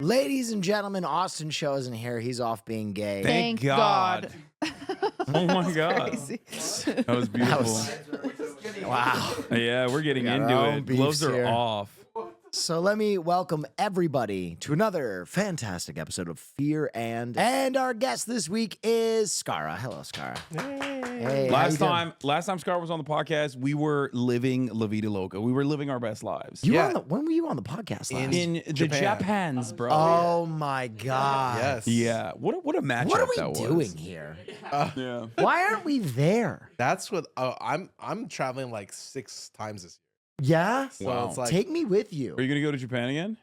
Ladies and gentlemen, Austin Show isn't here. He's off being gay. Thank God. Oh my God. Crazy. That was beautiful. Wow. Yeah, we're getting Got our into own it. beefs Gloves are here. off. So let me welcome everybody to another fantastic episode of Fear and our guest this week is Scarra. Hello, Scarra. Hey, how Last you doing? time Scar was on the podcast, we were living La Vida Loca. We were living our best lives. You were Yeah. on when were you on the podcast last? In the Japans, bro. Oh my God. Yes. Yeah. What a matchup What are that we was. doing here? Yeah. Why aren't we there? That's what I'm traveling like 6 times this year. Yeah? So Wow. it's like Take me with you. Are you gonna go to Japan again?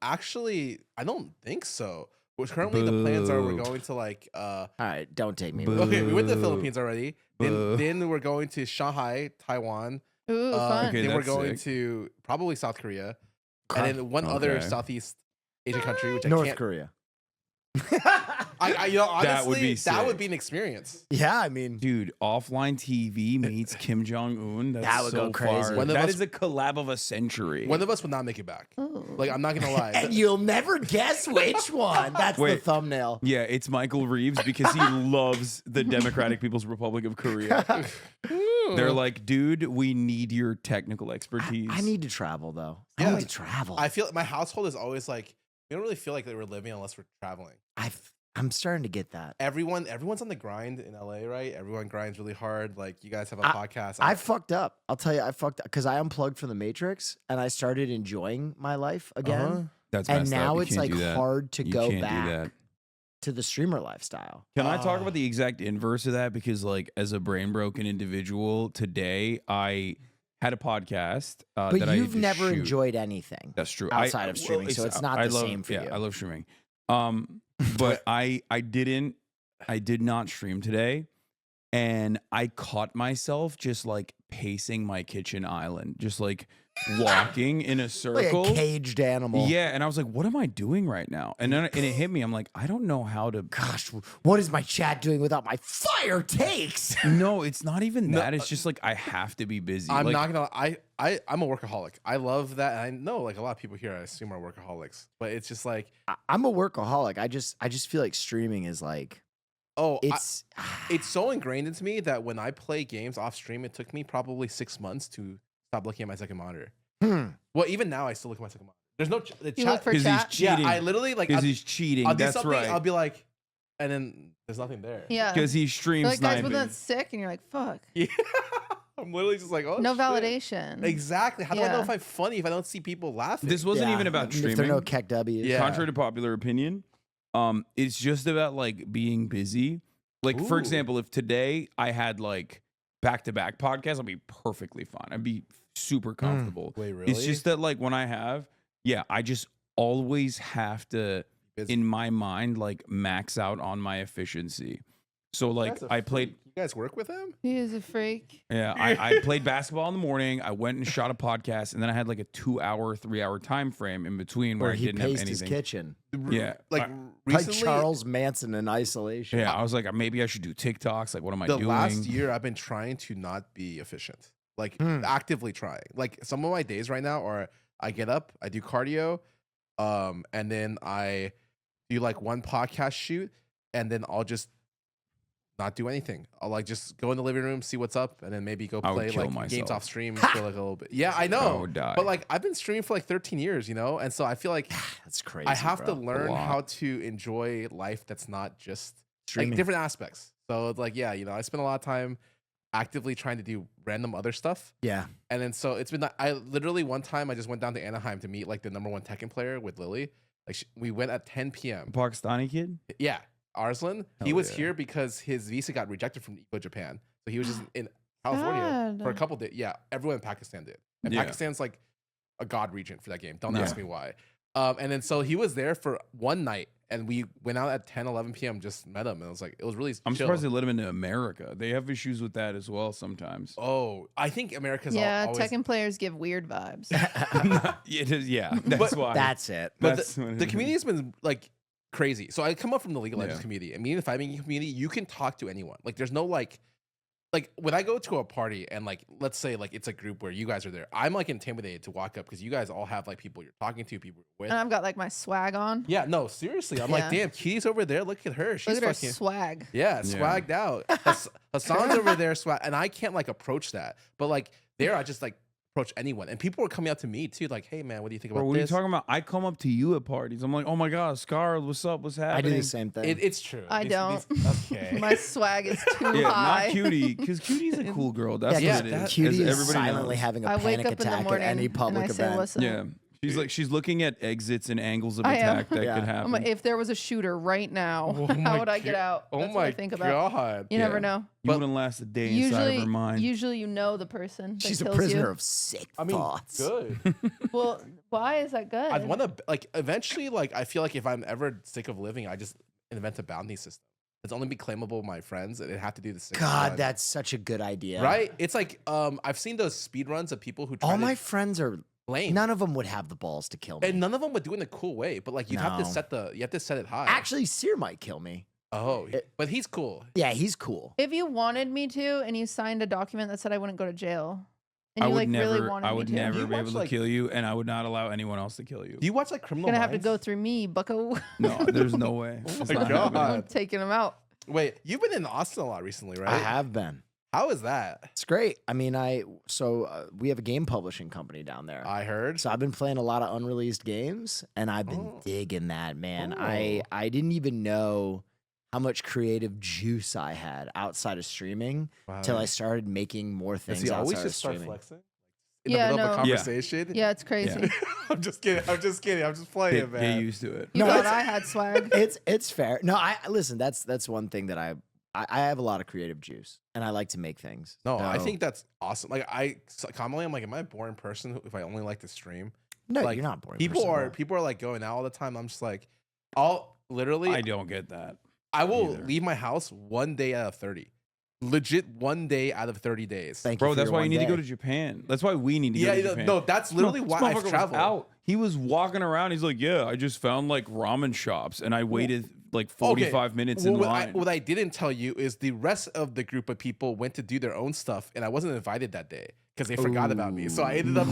actually I don't think so. Which currently the plans are we're Boo. going to like All right, don't take me Boo. with you. okay, we went to the Philippines already. Boo. Then we're going to Shanghai, Taiwan. Ooh, fun. Okay, then we're that's going sick. to probably South Korea. Okay. And then one other Okay. Southeast Asian country, which I North can't. Korea. I you know, honestly, That would be that would sick. be an experience. Yeah, I mean, Dude, OfflineTV meets Kim Jong Un. That would go crazy. One of That us- is a collab of a century. One of us would not make it back. Ooh. Like I'm not gonna lie. and you'll never guess which one. That's the Wait. thumbnail. Yeah, it's Michael Reeves because he loves the Democratic People's Republic of Korea. They're like, dude, we need your technical expertise. I need to travel though. I Yeah. need to travel. I feel my household is always like we don't really feel like that we're living unless we're traveling. I'm starting to get that. Everyone's on the grind in LA, right? Everyone grinds really hard. Like you guys have a podcast. I fucked up. I'll tell you, I fucked up because I unplugged from the Matrix and I started enjoying my life again. Uh-huh. That's And messed up. now You it's can't like do that. hard to You go can't do back that. to the streamer lifestyle. Can I talk Ah. about the exact inverse of that? Because, like, as a brain broken individual, today I had a podcast. But that I had you've to never shoot. enjoyed anything. That's true. outside of streaming, so it's not I the love, same for yeah, you. I love streaming. But I did not stream today, and I caught myself just like pacing my kitchen island, just like walking in a Like circle. a caged animal. Yeah, and I was like, "What am I doing right now?" And then it hit me. I'm like, I don't know how to. Gosh, what is my chat doing without my fire takes? No, it's not even No, that. It's just like I have to be busy. I'm Like, not gonna. I'm a workaholic. I love that. And I know like a lot of people here, I assume, are workaholics. But it's just like, I'm a workaholic. I just feel like streaming is like it's so ingrained into me that when I play games off stream, it took me probably 6 months to stop looking at my second monitor. Well, even now I still look at my second monitor. There's no the You chat. look for because he's chat? cheating. Yeah, I literally like because he's cheating. I'll do That's something. right. I'll be like, and then there's nothing there. Yeah. Because he streams Like guys, sniping. when that's sick, and you're like, fuck. Yeah. I'm literally just like, oh, No shit. validation. Exactly. How do I know Yeah. if I'm funny if I don't see people laughing? This wasn't Yeah, even about If streaming. there are no Keck W's. Yeah. Contrary to popular opinion, it's just about like being busy. Like for Ooh. example, if today I had like back-to-back podcasts, I'd be perfectly fine. I'd be super comfortable. Wait, really? It's just that like when I have, I just always have to, Busy. in my mind, like max out on my efficiency. So like That's a I played. freak. You guys work with him? He is a freak. Yeah, I played basketball in the morning. I went and shot a podcast, and then I had like a 2-hour, 3-hour time frame in between where Where I he didn't have paced his anything. kitchen. Yeah, Like I- Like recently, Charles Manson in isolation. Yeah, I was like, maybe I should do TikToks. Like, what am I the doing? last year I've been trying to not be efficient. Like actively trying. Like some of my days right now are I get up, I do cardio, and then I do like one podcast shoot, and then I'll just not do anything. I'll like just go in the living room, see what's up, and then maybe go I would play kill like games myself. off stream for like a little bit. Yeah, I know. would die. But like I've been streaming for like 13 years, you know, and so I feel like That's crazy. I have to bro. learn lot. how to enjoy life that's not just Streaming. like different aspects. So it's like, yeah, you know, I spend a lot of time actively trying to do random other stuff. Yeah. And then so it's been, I literally one time I just went down to Anaheim to meet like the #1 Tekken player with Lily. Like we went at 10 p.m. Pakistani kid? Yeah, Arslan. He Hell was yeah. here because his visa got rejected from Eco Japan. So he was just in California for a God. couple days. Yeah, everyone in Pakistan did. And Yeah. Pakistan's like a god region for that game. Don't Yeah. ask me why. And then so he was there for one night and we went out at 10, 11 p.m. just met him. And it was like, it was really I'm chill. surprised they let him into America. They have issues with that as well sometimes. Oh, I think America's Yeah, always... Tekken players give weird vibes. Yeah, that's But- why. That's it. But That's what it the is. community has been like crazy. So I come up from the League of Legends Yeah. community. And me in the fighting community, you can talk to anyone. Like there's no like like when I go to a party and like let's say like it's a group where you guys are there, I'm like intimidated to walk up because you guys all have like people you're talking to, people you're with. And I've got like my swag on. Yeah, no, seriously. I'm like, Yeah. damn, Kitty's over there. Look at her. She's Look at her fucking swag. yeah, swagged out. Hassan's over there, swag, and I can't like approach that. But like there, I just like approach anyone, and people were coming up to me too, like, "Hey man, what do you think about Bro, what this?" are you talking about? I come up to you at parties. I'm like, oh my god, Scarra, what's up? What's I happening? do the same thing. It's true. I don't. Okay. My swag is too Yeah, high. not Cutie, because Cutie's a cool girl. That's yeah, what it 'cause is. Cutie as is everybody silently knows. having a I wake panic up in the attack at morning any and public I say, event. "Listen." Yeah. She's looking at exits and angles of I am. attack that Yeah. could I'm happen. like, if there was a shooter right now, Oh how my would I get go- out? Oh That's my what I think about. god. You never know. You wouldn't last a day inside Usually, of her mind. usually you know the person. That She's a kills prisoner you. of sick I mean, thoughts. good. Well, why is that good? I'd want to like eventually like I feel like if I'm ever sick of living, I just invent a bounty system. It's only be claimable with my friends, and it have to do the same. God, run. that's such a good idea. right. It's like I've seen those speed runs of people who try All to my friends are lame. none of them would have the balls to kill me. And none of them would do it in a cool way, but like you have to No. set it high. Actually, Sear might kill me. oh, but he's cool. Yeah, he's cool. If you wanted me to, and you signed a document that said I wouldn't go to jail, and I you would like never, really wanted I would me to, never You be able watch, to like- kill you, and I would not allow anyone else to kill you. Do you watch like Criminal you're gonna have to Minds? go through me, Bucko. No, there's no way. Oh It's my not God. happening. I'm taking him out. Wait, you've been in Austin a lot recently, right? I have been. How is that? It's great. I mean, we have a game publishing company down there. I heard. So I've been playing a lot of unreleased games, and I've been Oh. digging that, man. Oh. I didn't even know how much creative juice I had outside of streaming till I started making more Does things he always outside of just start streaming. flexing? In Yeah, the middle of no. a Yeah. conversation? Yeah, it's crazy. I'm just kidding. I'm just kidding. I'm just playing, Get man. used to it. You No, thought it's- I had swag. It's fair. No, I listen. That's one thing that I have a lot of creative juice, and I like to make things. No, I So- think that's awesome. Like commonly I'm like, am I a boring person if I only like to stream? no, like, you're not boring. People person at are all. people are like going out all the time. I'm just like, I'll literally I don't get that. I will either. leave my house one day out of 30. Legit one day out of 30 days. Thank you Bro, for that's your why you one need to go day. to Japan. That's why we need to go Yeah, to Japan. no, that's literally This why motherfucker I've was traveled. out. He was walking around. He's like, yeah, I just found like ramen shops, and I waited like 45 minutes in Well, line. what I didn't tell you is the rest of the group of people went to do their own stuff, and I wasn't invited that day because they forgot about me. So I ended up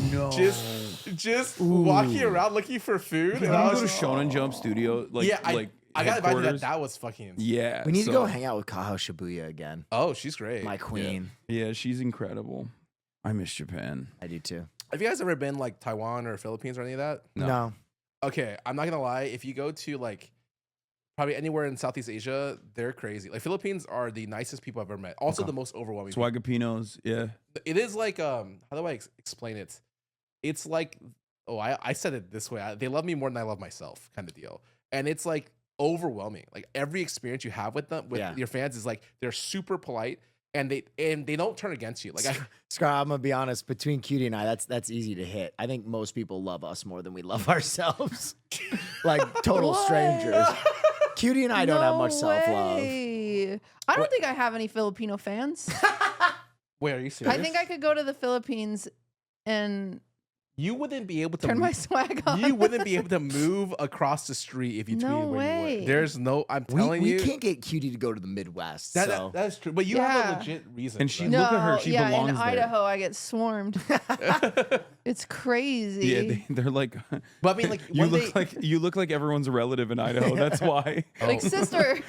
just walking around looking for food. Can And I you go was to Shonen Jump Studio? Like, yeah, like I got invited. headquarters? That was fucking insane. Yeah, We need to so- go hang out with Kaho Shibuya again. Oh, she's great. My queen. Yeah, she's incredible. I miss Japan. I do too. Have you guys ever been like Taiwan or Philippines or any of that? No. Okay, I'm not gonna lie. If you go to like probably anywhere in Southeast Asia, they're crazy. Like Philippines are the nicest people I've ever met. Also Okay. the most overwhelming. people. Swagapinos, yeah. It is like how do I explain it? It's like I said it this way. They love me more than I love myself, kind of deal. And it's like overwhelming. Like every experience you have with them, with Yeah. your fans, is like they're super polite and they don't turn against you. Like Scar, I'm gonna be honest. Between Cutie and I, that's easy to hit. I think most people love us more than we love ourselves. Like total What? strangers. Cutie and I don't have much self-love. way. I don't think I have any Filipino fans. wait, are you serious? I think I could go to the Philippines and you wouldn't be able to turn my swag on. you wouldn't be able to move across the street if you No tweeted where you way. were. There's no. I'm We telling you, can't get Cutie to go to the Midwest. so that's true. But you have Yeah. a legit reason. And for she- that. no, look at her, she yeah, in belongs there. Idaho, I get swarmed. It's crazy. Yeah, they're like. But I mean, like you when look they, like you look like everyone's a relative in Idaho. That's why. like sister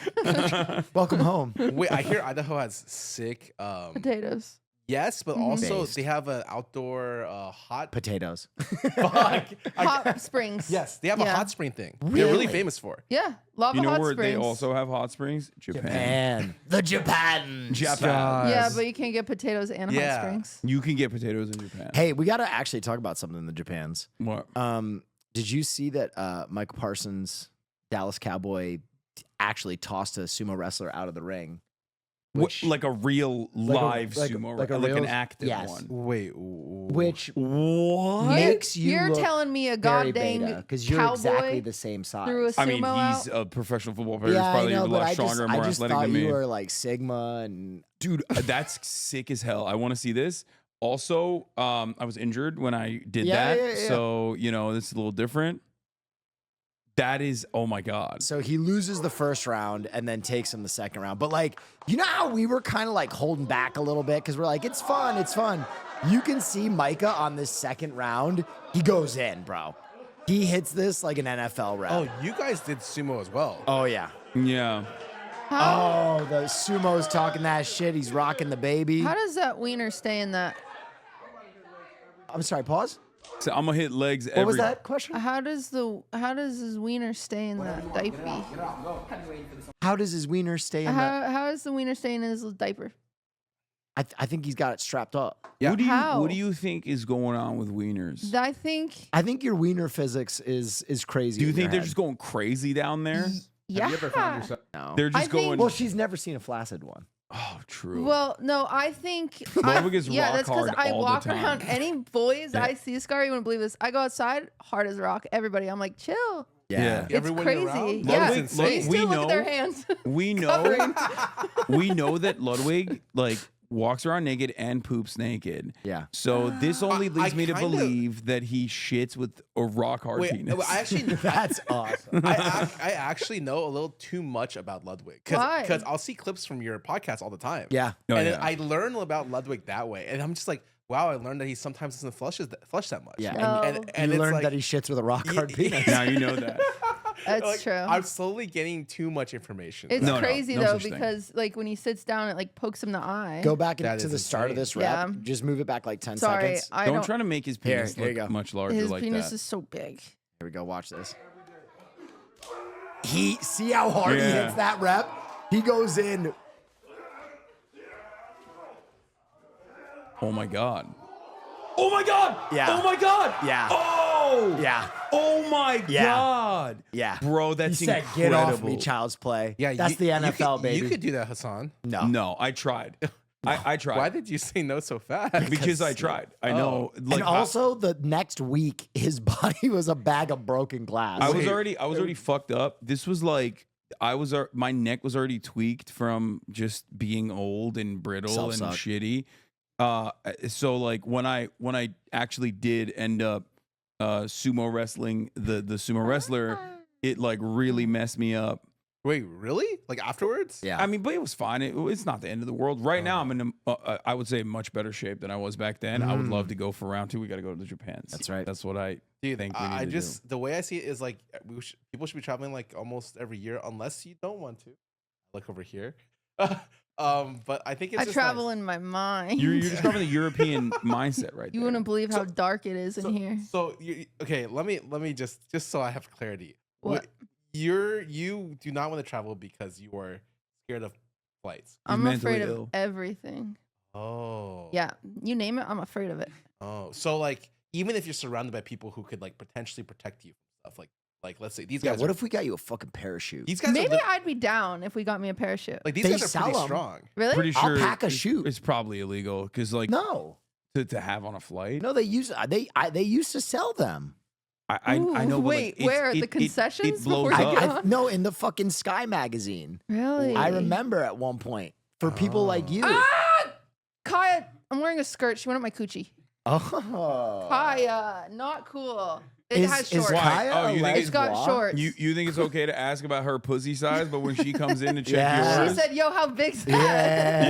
welcome home. wait, I hear Idaho has sick. potatoes. Yes, but also Based. they have an outdoor hot. Potatoes. Fuck. Hot springs. Yes, they have a Yeah. hot spring thing. They're really Really? famous for. Yeah, lava You know hot where springs. they also have hot springs? Japan. Japan. The Japan. Japan. Yeah, but you can't get potatoes and Yeah. hot springs. You can get potatoes in Japan. Hey, we got to actually talk about something in the Japans. What? Did you see that Mike Parsons, Dallas Cowboy, actually tossed a sumo wrestler out of the ring? Which, Like a real live like a- sumo, like a like an real- active yes. one. Wait, which What? makes you You're look telling me a very goddamn beta because you're cowboy exactly the same size. threw a I mean, sumo he's out? a professional football player. yeah, He's probably I know, a but lot I stronger just, and more I just athletic thought than me. you were like Sigma and Dude, that's sick as hell. I want to see this. Also, I was injured when I did Yeah, that, yeah, yeah. so you know this is a little different. That is, oh my God. So he loses the first round and then takes him the second round. But like, you know how we were kind of like holding back a little bit because we're like, it's fun, it's fun. You can see Micah on this second round. He goes in, bro. He hits this like an NFL rep. Oh, you guys did sumo as well. Oh yeah. Yeah. Oh, the sumo's talking that shit. He's rocking the baby. How does that wiener stay in that? I'm sorry, pause. So I'm gonna hit legs What was that question? How does his wiener stay in that diaper? How does his wiener stay in that? How does the wiener stay in his diaper? I think he's got it strapped up. Yeah. What do you think is going on with wieners? I think your wiener physics is crazy. Do you in think your they're head. just going crazy down there? yeah. No. They're I just think- going. Well, she's never seen a flaccid one. Oh, true. Well, no, I think Ludwig is yeah, rock that's because hard I all the walk time. around any boys Yeah. I see, Scarra, you wouldn't believe this. I go outside, hard as rock. Everybody, I'm like, chill. Yeah. It's Everyone you're crazy. around? Yeah, Ludwig- they Ludwig- still we look at their know- hands. we know. covering. We know that Ludwig like walks around naked and poops naked. Yeah. So this only I leads me to kinda- believe that he shits with a rock hard Wait, penis. I actually, That's awesome. I actually know a little too much about Ludwig Why? because I'll see clips from your podcast all the time. Yeah. Oh, and yeah. I learn about Ludwig that way, and I'm just like, wow, I learned that he sometimes doesn't flush that much. Yeah. No. and you it's learned like, that he shits with a rock hard Yeah. penis. Now you know that. That's like, true. I'm slowly getting too much information. It's No, no, crazy no though such thing. because like when he sits down, it like pokes him in the eye. Go back That into is the start of insane. this rep. Yeah. Just move it back like 10 Sorry, seconds. I Don't don't. try to make his Here, penis here you look go. much larger His like penis that. is so big. Here we go. Watch this. He see how hard he Yeah. hits that rep? He goes in. Oh my God. Oh my God. Yeah. Oh my God. Yeah. Oh. Yeah. Oh my Yeah. God. Yeah. Bro, that's he said, incredible. "Get off me, child's play." Yeah, that's the NFL, baby. You could do that, Hassan. no. No, I tried. I tried. Why did you say no so fast? Because I tried. I know. Like, And also, the next week, his body was a bag of broken glass. I was already fucked up. This was like my neck was already tweaked from just being old and brittle Self-suck. and shitty. So like when I actually did end up sumo wrestling the sumo wrestler, it like really messed me up. Wait, really? Like afterwards? Yeah. I mean, but it was fine. It's not the end of the world. Right now, I'm in I would say much better shape than I was back then. I would love to go for round 2. We got to go to the Japans. That's right. That's what I Dude, think we need I to just the way I see it is like people should be traveling like almost every year unless you don't want to. Look over here. But I think it's I just travel nice. in my mind. You're describing the European mindset right You there. wouldn't believe how dark it is in here. So okay, let me just so I have clarity. What? You do not want to travel because you are scared of flights. I'm mentally afraid of ill. everything. Oh. Yeah, you name it, I'm afraid of it. Oh. So like even if you're surrounded by people who could like potentially protect you from stuff like let's say these yeah. guys What are, if we got you a fucking parachute? these guys Maybe are I'd be down if we got me a parachute. like these They guys are sell pretty 'em. strong. Really? Pretty I'll sure pack a it's- chute. It's probably illegal because like No, to have on a flight. no. They used to sell them. I know. But Wait, like, where? it, The it- concessions It blows before you up. get on? No, in the fucking Sky magazine. Really? I remember at one point for people like you. Ah! Kaya, I'm wearing a skirt. She went up my coochie. Oh, Kaya, not cool. It has shorts. Is Kaya Oh, a you think It's got lesbian? shorts. You think it's okay to ask about her pussy size, but when she comes in to check Yeah. yours, She said, "Yo, how big's that?"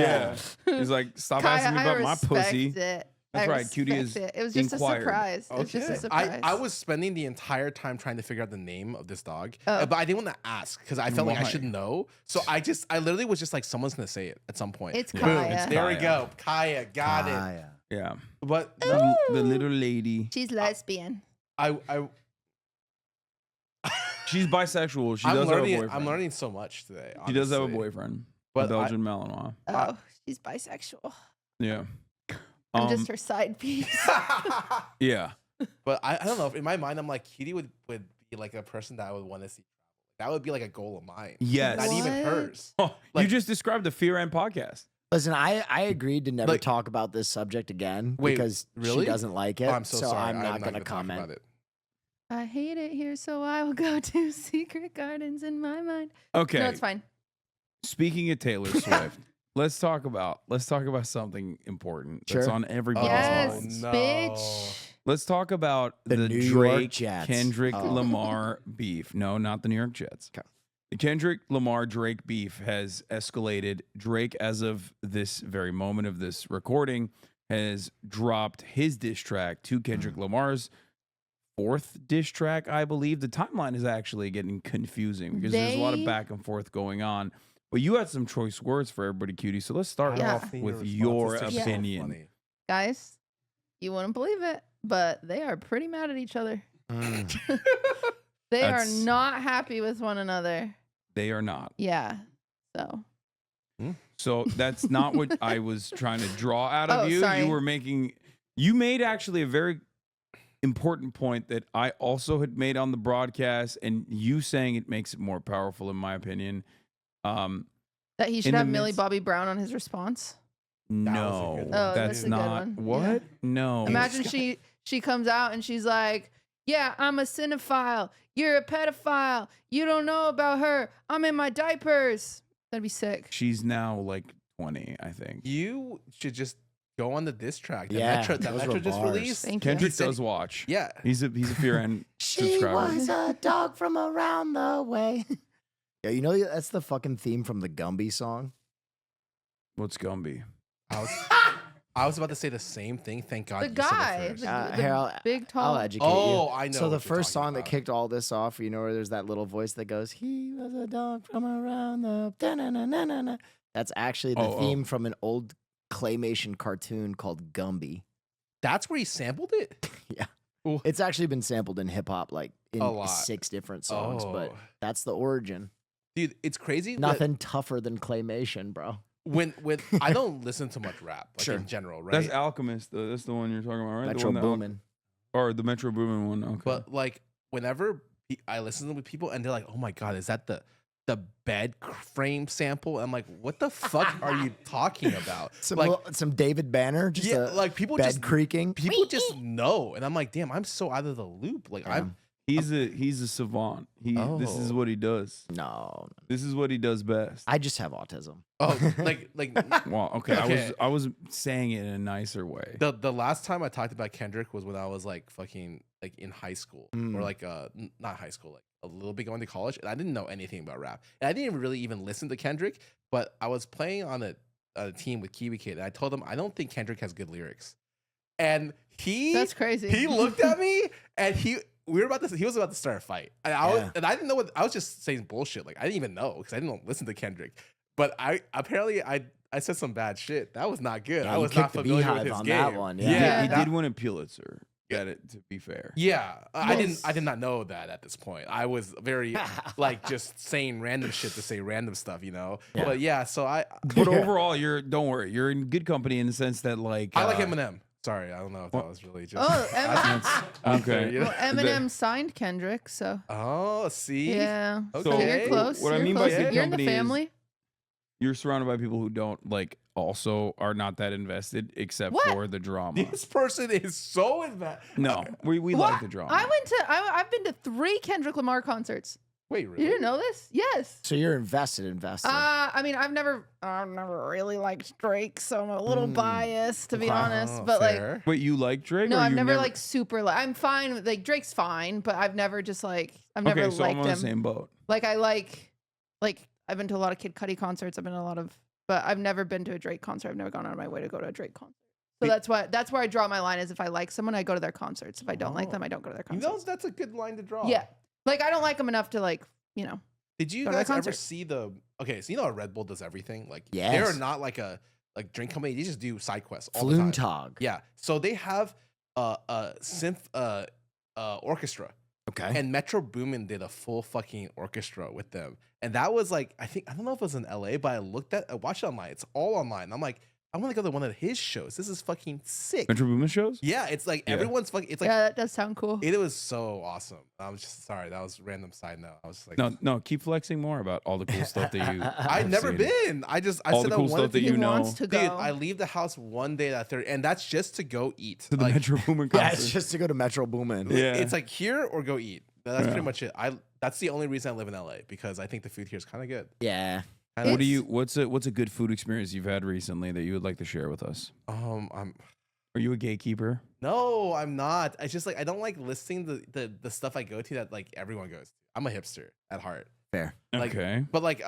yeah, he's like, stop Kaya, asking me I about my respect pussy. It. That's I right, cutie respect is it. It was just inquired. a surprise. It was just a Okay. surprise. I was spending the entire time trying to figure out the name of this dog, Oh. but I didn't want to ask because I felt like I Why? should know. So I literally was just like, someone's gonna say it at some point. It's Boom. Kaya. There we Kaya. go. Kaya, got it. Kaya. Yeah, But the little lady. She's lesbian. I She's bisexual. She I'm does have a learning. boyfriend. I'm learning so much today. She does have a honestly. boyfriend, But a Belgian Malinois. Oh, she's bisexual. Yeah, I'm just her side piece. yeah. But I don't know. In my mind, I'm like, Kitty would be like a person that I would want to see travel. That would be like a goal of mine. Yes. Not even What? hers. Oh, you Like- just described the Fear and podcast. Listen, I agreed to never Like- talk about this subject again Wait, because really? she doesn't like it. Oh, I'm so sorry. I'm not going to gonna talk comment. about it. I hate it here, so I will go to secret gardens in my mind. Okay. No, it's fine. Speaking of Taylor Swift, let's talk about something important that's Sure. on everybody's Yes, minds. no. bitch. let's talk about The the New York Drake Jets. Kendrick Oh. Lamar beef. No, not the New York Jets. Okay. The Kendrick Lamar Drake beef has escalated. Drake, as of this very moment of this recording, has dropped his diss track to Kendrick Lamar's 4th diss track, I believe. The timeline is actually getting confusing because there's a lot of They- back and forth going on. But you had some choice words for everybody, Cutie. So let's start Yeah. off with your opinion. Funny. Guys, you wouldn't believe it, but they are pretty mad at each other. Mm. They That's- are not happy with one another. They are not. Yeah. So So that's not what I was trying to draw out of Oh, you. sorry. You made actually a very important point that I also had made on the broadcast, and you saying it makes it more powerful, in my opinion. that he should the have Millie midst- Bobby Brown on his response. No, good one. Oh, that's that's a good not one. what. Yeah. No, Imagine she comes out and she's like, "Yeah, I'm a cinephile. You're a pedophile. You don't know about her. I'm in my diapers." That'd be sick. she's now like 20, I think. You should just go on the diss track. That Yeah, Metro, that those Metro were just bars. released. Thank Kendrick you. said- does watch. Yeah. He's a Fear and subscriber. a dog from around the way. Yeah, you know that's the fucking theme from the Gumby song. What's Gumby? I was about to say the same thing. Thank God The you guy, said it first. the Here, I'll- big tall. I'll educate Oh, you. I know. So the what you're first talking song that about. kicked all this off, you know, where there's that little voice that goes, "He was a dog from around the." Da-na-na-na-na-na." That's actually the Oh, oh. theme from an old claymation cartoon called Gumby. That's where he sampled it. It's actually been sampled in hip hop, like in A lot. 6 different songs, but Oh. that's the origin. Dude, it's crazy. that Nothing tougher than claymation, bro. when I don't listen to much rap, like Sure. in general, right? That's Alchemist. That's the one you're talking about, right? The Metro one that Boomin. or the Metro Boomin one. Okay. But like whenever I listen to with people and they're like, "Oh my god, is that the bed frame sample?" I'm like, "What the fuck are you talking about?" Some David Banner, just yeah, a like people bed just creaking. people just know, and I'm like, "Damn, I'm so out of the loop." Like I'm he's a savant. This is Oh. what he does. No, This is what he does best. I just have autism. like Well, okay. Okay. I was saying it in a nicer way. the last time I talked about Kendrick was when I was like fucking like in high school or like not high school, like a little bit going to college, and I didn't know anything about rap, and I didn't really even listen to Kendrick. But I was playing on a team with Kiwi Kid, and I told him I don't think Kendrick has good lyrics, and That's crazy. he looked at me and he was about to start a fight, and I didn't know what I was just saying bullshit, like I didn't even know because I didn't listen to Kendrick, but I said some bad shit that was not good. Yeah, I you was not kicked the familiar with beehive his on game. that one, yeah. Yeah. He that- did win a Pulitzer. Got it, to be fair. Yeah, I Yes. did not know that at this point. I was very like just saying random shit to say random stuff, you know. Yeah. But yeah, so I But overall, don't worry, you're in good company in the sense that like like Eminem. Sorry, I don't know if that was really just. Oh, Eminem. Okay. You know? Well, Eminem signed Kendrick, so Oh, see. yeah. Okay. So you're close. What I you're mean by close. good You're in the company is- family. you're surrounded by people who don't like also are not that invested except What? for the drama. This person is so invested. No, we What? like the drama. I've been to 3 Kendrick Lamar concerts. Wait, really? You didn't know this? Yes. So you're invested. I mean, I've never really liked Drake, so I'm a little biased to be honest. But fair. Wait, you like Drake? no, or I've you never like super. I'm fine. Like Drake's fine, but I've never just like I've never Okay, so I'm liked on the him. same boat. Like I like I've been to a lot of Kid Cudi concerts. I've been to a lot of, but I've never been to a Drake concert. I've never gone out of my way to go to a Drake concert. So that's where I draw my line. Is if I like someone, I go to their concerts. If I don't like them, I don't go to their You concerts. know, that's a good line to draw. Yeah, like I don't like them enough to like Did you Go to their guys ever concert. see the? Okay, so you know how Red Bull does everything. Like Yes. they're not like a drink company. They just do side quests all the time. Floontog. Yeah. So they have a synth orchestra. Okay. And Metro Boomin did a full fucking orchestra with them. And that was like, I don't know if it was in LA, but I watched it online. It's all online. I'm like, I want to go to one of his shows. This is fucking sick. Metro Boomin shows? Yeah, it's like Yeah. everyone's fucking, it's like, yeah, that does sound cool. it was so awesome. I was just sorry. That was a random side note. I was just like, No, keep flexing more about all the cool stuff that you. I've never seen. been. I All said the I cool wanted stuff that he you know. wants to go. Dude, I leave the house one day that and that's just to go eat. To the Like, Metro Boomin Yeah, concert. it's just to go to Metro Boomin. Yeah. It's like here or go eat. That's Yeah. pretty much it. That's the only reason I live in LA because I think the food here is kind of good. Yeah. Kinda- What do you? What's a good food experience you've had recently that you would like to share with us? I'm Are you a gatekeeper? No, I'm not. It's just like I don't like listing the stuff I go to that like everyone goes to. I'm a hipster at heart. Fair. Like, Okay. But like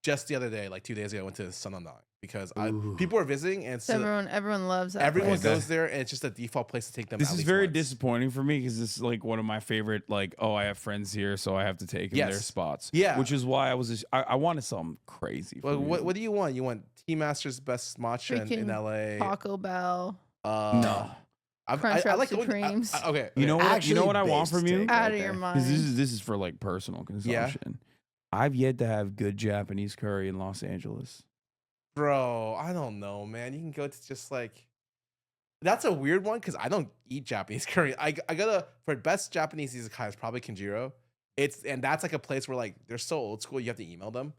just the other day, like 2 days ago, I went to Sunandang because people were visiting and So everyone loves that. everyone place. goes there and it's just a default place to take them. This at is least very once. disappointing for me because this is like one of my favorite, like, oh, I have friends here, so I have to take them their Yes. spots. Yeah. Which is why I wanted something crazy. Well, from you. what do you want? You want Tea Master's best matcha in Freaking LA? Taco Bell, No. I Crunchwrap like going. Supremes. Okay, You know okay. what? You Actually know what I want based from you? steak out right of your there. mind. 'Cause this is for like personal consumption. I've yet to have good Japanese curry in Los Angeles. Bro, I don't know, man. You can go to just like. That's a weird one because I don't eat Japanese curry. I gotta for best Japanese izakaya is probably Kinjiro. And that's like a place where like they're so old school. You have to email them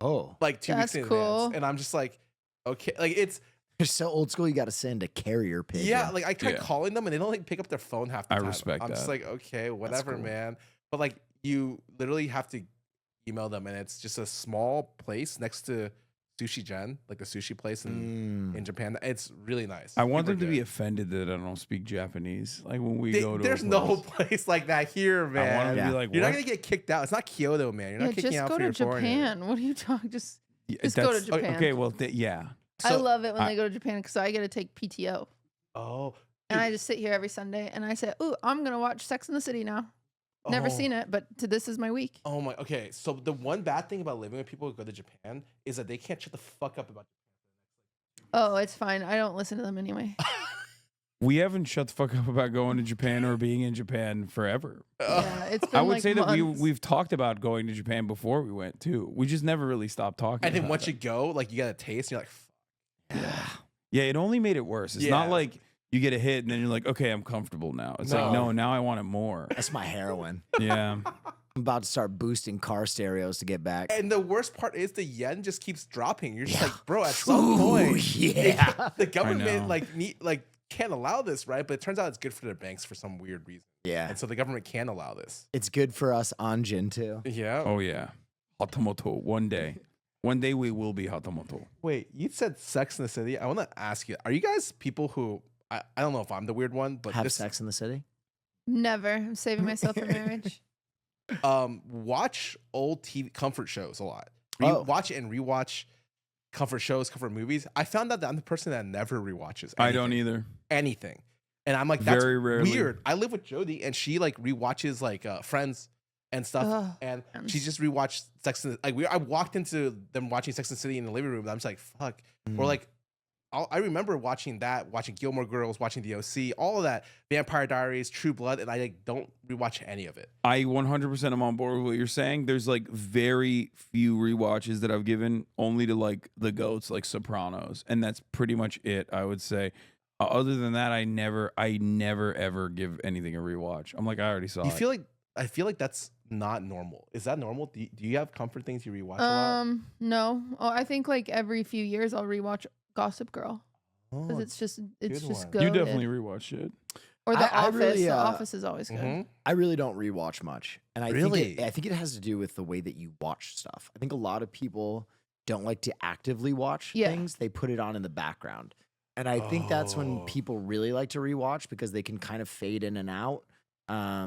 Oh, like 2 weeks That's in cool. advance, and I'm just like, okay, like it's they're so old school. You got to send a carrier pigeon. yeah. Like I tried Yeah. calling them and they don't like pick up their phone half the I time. respect I'm just that. like, okay, whatever, cool. man. But like you literally have to email them, and it's just a small place next to Sushi Gen, like the sushi place in Japan. It's really nice. I want Super them to be good. offended that I don't speak Japanese. Like when we They- go to there's a no place. place like that here, man. I want them to Yeah. be like, You're what? not gonna get kicked out. It's not Kyoto, man. You're Yeah, not kicking just out go for to your foreigner. Japan. What are you talking? Just Yeah, just go to that's- Japan. Okay, well, yeah. I So- love it when I- they go to Japan because I get to take PTO. Oh, And I just sit here every Sunday and I say, "Ooh, I'm gonna watch Sex in the City now." Never seen it, but this is my week. Oh my. Okay, so the one bad thing about living with people who go to Japan is that they can't shut the fuck up about. Oh, it's fine. I don't listen to them anyway. We haven't shut the fuck up about going to Japan or being in Japan forever. Yeah, it's been I would like say that months. we've talked about going to Japan before we went too. We just never really stopped talking. And then about once it. you go, like you get a taste, and you're like, Yeah, it only made it worse. It's not Yeah. like you get a hit and then you're like, okay, I'm comfortable now. It's like, No. no, now I want it more. That's my heroin. Yeah. I'm about to start boosting car stereos to get back. and the worst part is the yen just keeps dropping. You're just like, bro, at some point, yeah. the government know. can't allow this, right? But it turns out it's good for their banks for some weird reason, Yeah. and so the government can allow this. It's good for us on Jin too. Yeah. Oh yeah. Hatamoto. One day. One day we will be Hatamoto. Wait, you said Sex in the City. I want to ask you: are you guys people who I don't know if I'm the weird one, but Have this sex in the city? Never. I'm saving myself for marriage. watch old TV comfort shows a lot. Oh. Watch and rewatch comfort shows, comfort movies. I found out that I'm the person that never rewatches. I don't anything. either. Anything. And I'm like, that's Very rarely. weird. I live with Jody and she like rewatches like Friends and stuff. Ugh, and Friends. she just rewatched Sex and I walked into them watching Sex and the City in the living room and I'm just like, fuck. Or like I remember watching Gilmore Girls, watching The OC, all of that, Vampire Diaries, True Blood, and I like don't rewatch any of it. I 100% am on board with what you're saying. There's like very few rewatches that I've given only to like the goats, like Sopranos, and that's pretty much it. I would say. Other than that, I never ever give anything a rewatch. I'm like, I already saw it. I feel like that's not normal. Is that normal? Do you have comfort things you rewatch a lot? No. Oh, I think like every few years I'll rewatch Gossip Girl because Oh, it's just good good. You definitely rewatch it. Or The I Office. really, The Office is always good. mhm. I really don't rewatch much, and I Really? think it has to do with the way that you watch stuff. I think a lot of people don't like to actively watch Yeah. things; they put it on in the background, and I think that's when Oh. people really like to rewatch because they can kind of fade in and out.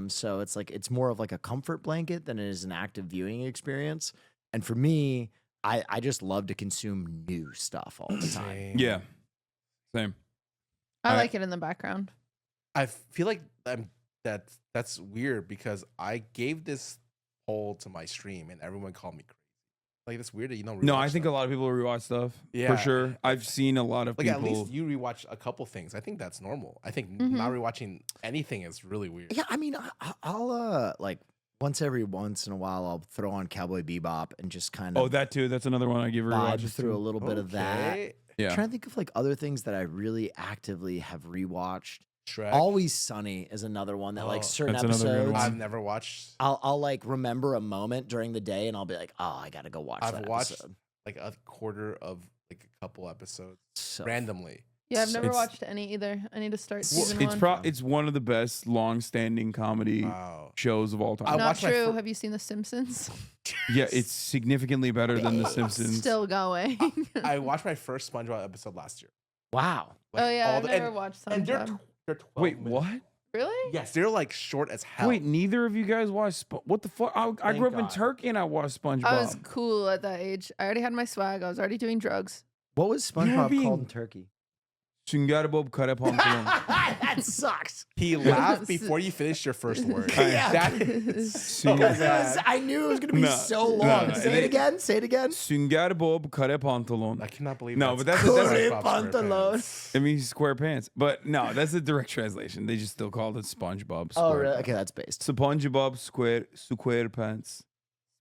So it's like it's more of like a comfort blanket than it is an active viewing experience. And for me, I just love to consume new stuff all the time. Same. Yeah. Same. I I- like it in the background. I feel like that's weird because I gave this poll to my stream and everyone called me crazy. Like that's weird that you don't. No, rewatch I think a stuff. lot of people rewatch stuff. Yeah. For sure. I've seen a lot of Like people. at least you rewatch a couple things. I think that's normal. I think Mhm. not rewatching anything is really weird. Yeah, I mean, I'll like once in a while I'll throw on Cowboy Bebop and just kind Oh, of that too. That's another one I give vibe rewatches through a to. little bit of that. Okay. Yeah. Trying to think of like other things that I really actively have rewatched. Shrek. Always Sunny is another one that Oh, like certain that's another good episodes. one. I've never watched. I'll like remember a moment during the day and I'll be like, oh, I gotta go watch I've that watched episode. like a quarter of like a couple episodes So randomly. Yeah, I've never It's- watched any either. I need to start Well, season it's one. it's one of the best long-standing comedy Wow. shows of all time. I Not watched my true. fir- Have you seen The Simpsons? Yeah, it's significantly better than The Simpsons. Still going. I watched my first SpongeBob episode last year. Wow. Oh yeah, all I've the- never and- watched And SpongeBob. they're 12 Wait, minutes. what? Really? Yes, they're like short as hell. Wait, neither of you guys watch what the fuck? I Thank grew up in God. Turkey and I watched SpongeBob. I was cool at that age. I already had my swag. I was already doing drugs. What was You're SpongeBob being- called in Turkey? Süngerbob kare pantolon. That sucks. He laughed before you finished your first word. Yeah. That is so Because bad. I knew it was gonna be No, so no, long. no, Say it- it again. Say it again. Süngerbob kare pantolon. I cannot believe No, but that's Kore SpongeBob pantalon. SquarePants. It means square pants. But no, that's a direct translation. They just still called it SpongeBob. Oh, Square really? Pants. Okay, that's based. SpongeBob square pants.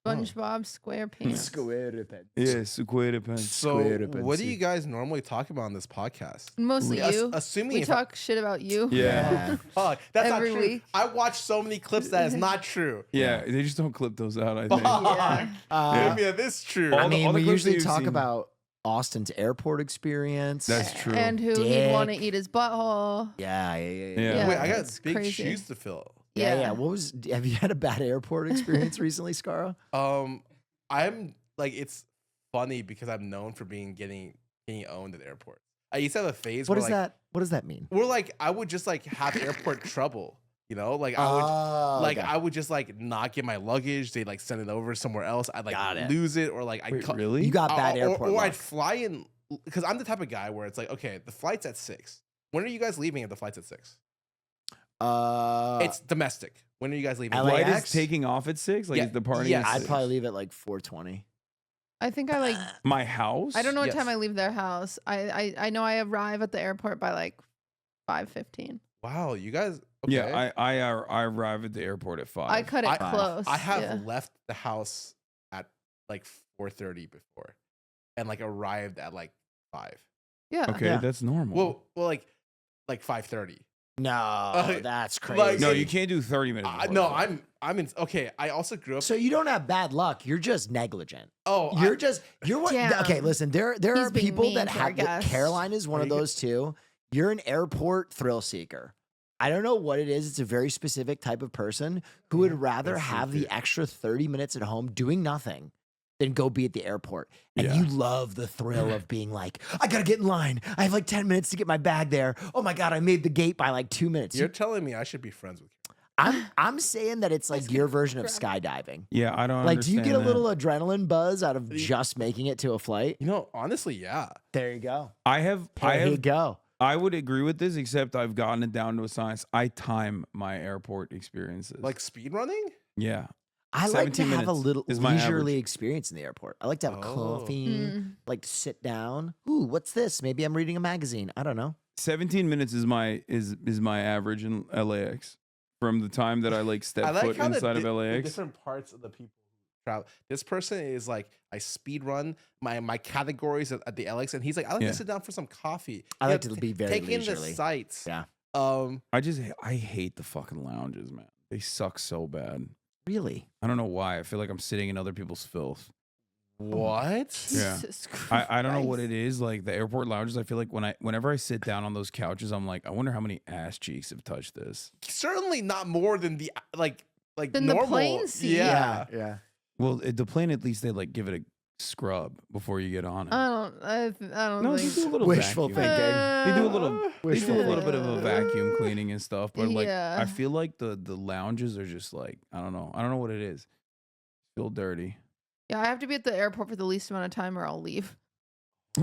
SpongeBob SquarePants. Square Yeah, square pants. So, SquarePants. what do you guys normally talk about on this podcast? Mostly Ass- you. assuming We if talk shit about you. Yeah. Fuck, that's every not true. week. I watch so many clips that is not true. Yeah, they just don't clip those out, I think. Yeah. Maybe it is true. All I the- mean, we clips that usually you've talk seen. about Austin's airport experience. That's true. And who he'd want to eat his butthole. yeah. Yeah. Wait, I got it's big crazy. shoes to fill. Yeah. What was? Have you had a bad airport experience recently, Scarra? I'm like, it's funny because I'm known for getting owned at airports. I used to have a phase What where is like that? What does that mean? we're like I would just like have airport trouble, you know? Like I would okay. I would just like not get my luggage. They'd like send it over somewhere else. I'd like Got it. lose it or like Wait, I'd really? You got bad or, airport or luck. I'd fly in because I'm the type of guy where it's like, okay, the flight's at 6. When are you guys leaving if the flight's at 6? It's domestic. When are you guys leaving? LAX? Flight is taking off at 6? Like, Yeah, is the party yes. at I'd 6? probably leave at like 4:20. I think I like. My house? I don't know what Yes. time I leave their house. I know I arrive at the airport by like 5:15. Wow, you guys. Okay. Yeah, I arrive at the airport at 5. I cut it I- close. I have yeah. left the house at like 4:30 before, and like arrived at like 5. Yeah. Okay, Yeah. that's normal. Well, like 5:30. No, that's crazy. like- no, you can't do 30 minutes. before No, the flight. I'm in. Okay, I also grew up. So you don't have bad luck. You're just negligent. Oh, You're what? Damn. Okay, listen. There He's are being people mean that to our have. guests. Caroline is one Are of you those too. You're an airport thrill seeker. I don't know what it is. It's a very specific type of person who would rather that's so have the good. extra 30 minutes at home doing nothing than go be at the airport. And Yeah. you love the thrill of being like, I gotta get in line. I have like 10 minutes to get my bag there. Oh my God, I made the gate by like 2 minutes. You're telling me I should be friends with you. I'm saying that it's like your version of skydiving. Yeah, I don't Like, do you get a understand little that. adrenaline buzz out of just making it to a flight? You know, honestly, yeah. There you go. I There you go. I would agree with this, except I've gotten it down to a science. I time my airport experiences. Like speed running. yeah. I like to 17 have a minutes little is my leisurely average. experience in the airport. I like to have a Oh. coffee, Mm. like to sit down. Ooh, what's this? Maybe I'm reading a magazine. I don't know. 17 minutes is my average in LAX from the time that I like step I like foot how inside of the LAX. different parts of the people who travel. This person is like, I speed run my categories at the LX, and he's like, I like Yeah. to sit down for some coffee. I You like know, to be very take in leisurely. the sights. Yeah. I hate the fucking lounges, man. They suck so bad. Really? I don't know why. I feel like I'm sitting in other people's filth. What? Yeah. Jesus I don't know what Christ. it is. Like the airport lounges, I feel like whenever I sit down on those couches, I'm like, I wonder how many ass cheeks have touched this. Certainly not more than the like Than the normal. plane seat. Yeah. Yeah. Well, at the plane, at least they like give it a scrub before you get on it. I don't No, they think. do a little Wishful vacuum. thinking. They do a little. They do a little bit of a Yeah. vacuum cleaning and stuff, but like Yeah. I feel like the lounges are just like I don't know. I don't know what it is. Feel dirty. Yeah, I have to be at the airport for the least amount of time, or I'll leave.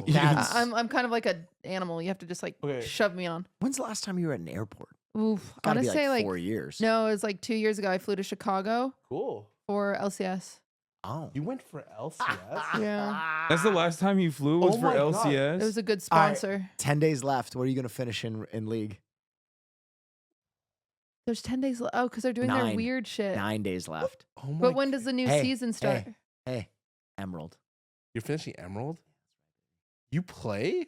That's- I'm kind of like an animal. You have to just like Okay. shove me on. When's the last time you were at an airport? Oof. I Gotta want be to say like 4 years. no, it was like 2 years ago. I flew to Chicago Cool. for LCS. Oh. You went for LCS? Yeah. That's the last time you flew was Oh for my God. LCS. It was a good All right. sponsor. 10 days left. What are you going to finish in league? There's 10 days left. Oh, because they're doing their 9. weird shit. 9 days left. Oh my But when does the new Hey, season start? Hey, Emerald. You're finishing Emerald? You play?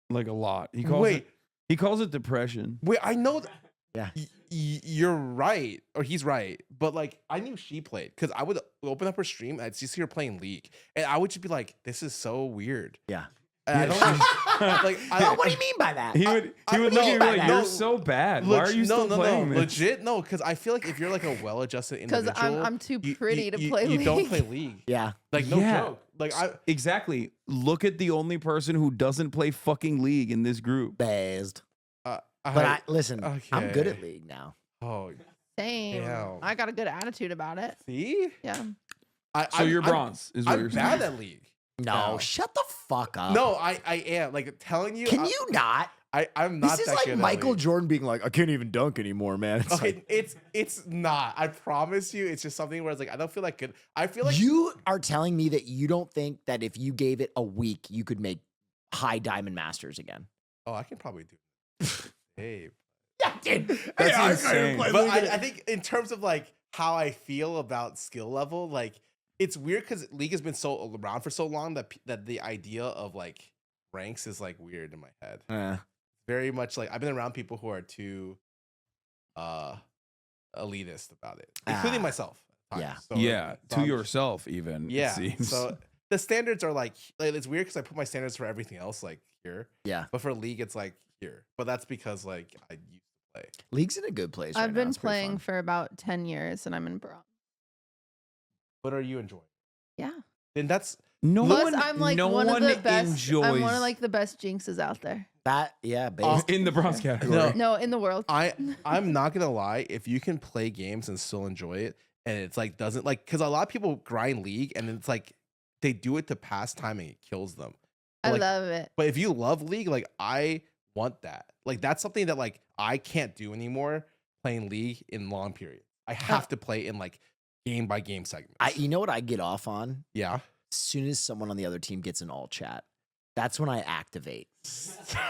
like a lot. He calls Wait, it depression. wait, I know Yeah. you're right, or he's right, but like I knew she played because I would open up her stream and I'd just see her playing League, and I would just be like, "This is so weird." Yeah. I don't like. What do you mean by that? He would what look do you at mean you by like, that? you're No, so bad. Why are you still playing this? Legit, no, because I feel like if you're like a well-adjusted Because individual, I'm too pretty to play You League. don't play League. Yeah. Like no Yeah. joke. Like I Exactly. Look at the only person who doesn't play fucking League in this group. Based. But listen, I'm good okay. at League now. Oh, Same. Damn. I got a good attitude about it. see, Yeah. So you're bronze, is what I'm you're bad saying. at League. No, No. shut the fuck up. No, I am like telling you. Can you not? I'm not. This is that like good at Michael League. Jordan being like, I can't even dunk anymore, man. It's Okay, it's not. I promise you, it's just something where it's like I don't feel like good. I feel like you are telling me that you don't think that if you gave it a week, you could make high diamond masters again. Oh, I can probably do it. Hey, Yeah, dude. That's I insane. play but League. I think in terms of like how I feel about skill level, like it's weird because League has been so around for so long that the idea of like ranks is like weird in my head. Very much like I've been around people who are too elitist about it, including myself. at Yeah. times. So, Yeah, so to I'm- yourself even. Yeah. It seems. So the standards are like it's weird because I put my standards for everything else like here, Yeah. but for League it's like here. But that's because like I used to play. League's in a good place. I've right now. been It's pretty playing fun. for about 10 years and I'm in bronze. What are you enjoying? Yeah. Then that's no Plus, one, I'm like no one of one the best. enjoys I'm one of like the best jinxes out there. that. Yeah, based. in the bronze category. No. No, in the world. I'm not gonna lie. If you can play games and still enjoy it, and it's like doesn't like because a lot of people grind League and it's like they do it to pass time and it kills them. I Like, love it. But if you love League, like I want that. Like that's something that like I can't do anymore playing League in long periods. I have to play in like game by game segments. You know what I get off on? Yeah. As soon as someone on the other team gets an all chat, that's when I activate.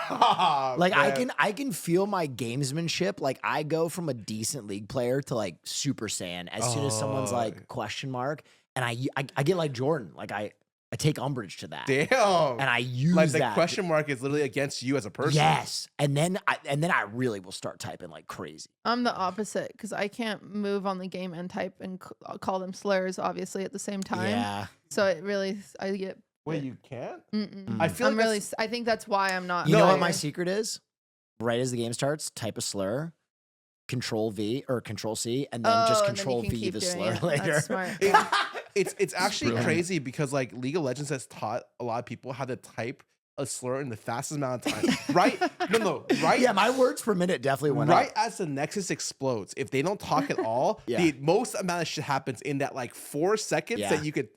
Like I can feel my gamesmanship. Like I go from a decent League player to like Super Saiyan as soon as someone's like question mark, and I get like Jordan. Like I take umbrage to that, Damn. and I use like the that. question mark is literally against you as a person. Yes, and then I really will start typing like crazy. I'm the opposite because I can't move on the game and type and call them slurs, obviously, at the same time. Yeah, So it really, I get. Wait, you can't? Mm-mm. I feel I'm like really. I think that's why I'm not. you know what playing. my secret is? Right as the game starts, type a slur, Control V or Control C, and then just and then you Control can V keep the doing slur it. later. That's smart. It- Yeah. It's actually Brilliant. crazy because like League of Legends has taught a lot of people how to type a slur in the fastest amount of time. Right? No, right? Yeah, my words per minute definitely went Right up. as the Nexus explodes, if they don't talk at all, Yeah. the most amount of shit happens in that like 4 seconds Yeah. that you could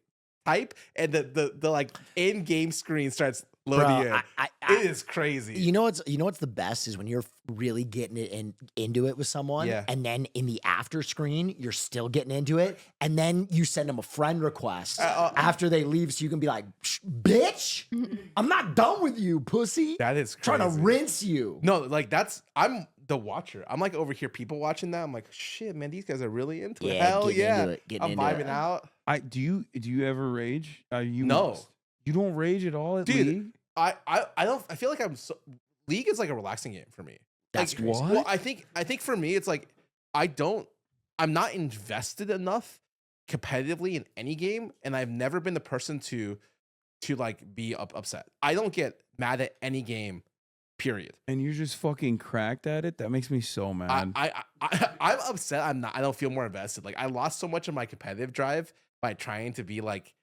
type, and the like in game screen starts loading Bro, in. It is crazy. You know what's the best is when you're really getting it into it with someone, Yeah. and then in the after screen you're still getting into it, and then you send them a friend request after they leave, so you can be like, "Bitch, I'm not done with you, pussy." That is crazy. Trying to rinse you. No, like I'm the watcher. I'm like over here, people watching that. I'm like, shit, man, these guys are really into it. Yeah, Hell getting yeah, into it, getting I'm into vibing it. out. Do you ever rage? You No. must. You don't rage at all at Dude, League? I don't. I feel like I'm so. League is like a relaxing game for me. That's like, crazy. Well, I think for me, it's like I'm not invested enough competitively in any game, and I've never been the person to like be upset. I don't get mad at any game, period. And you're just fucking cracked at it? That makes me so mad. I'm upset. I'm not. I don't feel more invested. Like I lost so much of my competitive drive by trying to be like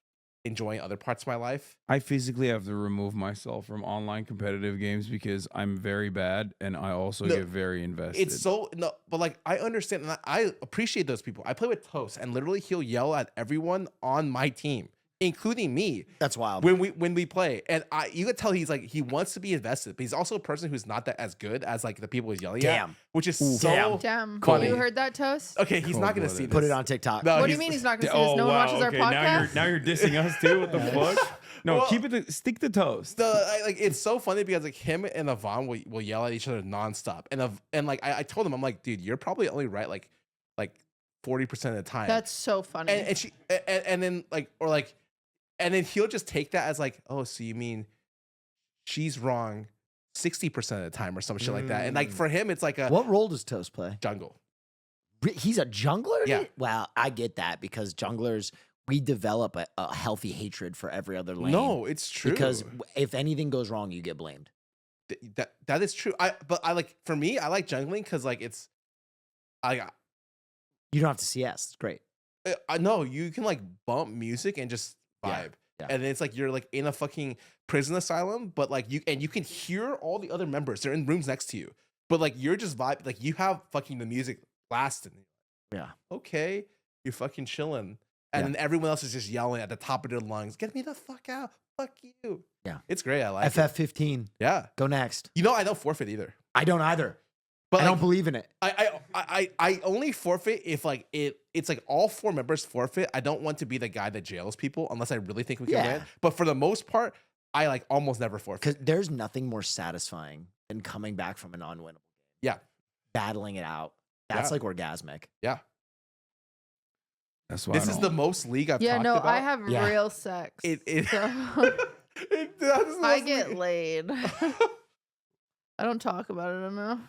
enjoying other parts of my life. I physically have to remove myself from online competitive games because I'm very bad and I also No, get very invested. It's so no, but like I understand and I appreciate those people. I play with Toast, and literally he'll yell at everyone on my team, including me, That's wild. when we play. And you could tell he's like he wants to be invested, but he's also a person who's not that as good as like the people he's yelling at, Damn. which is Ooh, so Damn. funny. You heard that, Toast? Okay, he's not gonna Cold-blooded. see this. Put it on TikTok. No, What do you mean he's not going to see this? Oh, No one wow, watches our okay, podcast? Now you're dissing us too? What the fuck? No, Well, keep it stick to Toast. Like it's so funny because like him and Yvonne will yell at each other nonstop, and like I told him, I'm like, dude, you're probably only right like 40% of the time. That's so funny. and she and then like or like and then he'll just take that as like, oh, so you mean she's wrong 60% of the time or some shit like that. And like for him, it's like a What role does Toast play? jungle. He's a jungler? Yeah. Well, I get that because junglers, we develop a healthy hatred for every other lane. No, it's true. Because if anything goes wrong, you get blamed. That is true. But I like, for me, I like jungling because like you You don't have to CS. It's great. I know you can like bump music and just vibe. Yeah. And then it's like you're like in a fucking prison asylum, but like you can hear all the other members. They're in rooms next to you. But like you're just vibe, like you have fucking the music blasting. Yeah. Okay, you're fucking chilling. And then everyone else is just yelling at the top of their lungs, "Get me the fuck out. Fuck you." Yeah. It's great. I like it. FF15. Yeah. Go next. You know, I don't forfeit either. I don't either. But I like, don't believe in it. I only forfeit if like it's like all 4 members forfeit. I don't want to be the guy that jails people unless I really think we can win. But for the most part, I like almost never forfeit. Because there's nothing more satisfying than coming back from an unwinnable game. Yeah. Battling it out. That's like orgasmic. Yeah. That's why This is the most league I've talked about. I have Yeah. real sex. So, I get laid. I don't talk about it enough.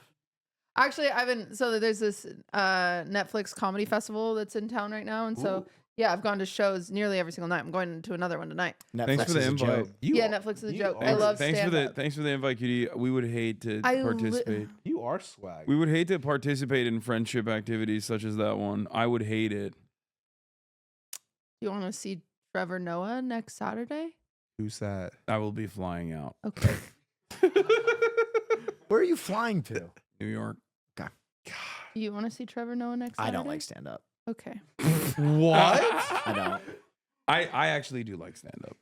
Actually, so there's this Netflix comedy festival that's in town right now. And so, yeah, I've gone to shows nearly every single night. I'm going to another one tonight. Netflix Thanks for the is a invite. joke. Netflix is a joke. I Thanks- love thanks stand-up. Thanks for the invite, Cutie. We would hate to I li- participate. You are swag. We would hate to participate in friendship activities such as that one. I would hate it. You want to see Trevor Noah next Saturday? Who's that? I will be flying out. Okay. Where are you flying to? New York. You want to see Trevor Noah next Saturday? I don't like stand up. Okay. What? I don't. I actually do like stand up,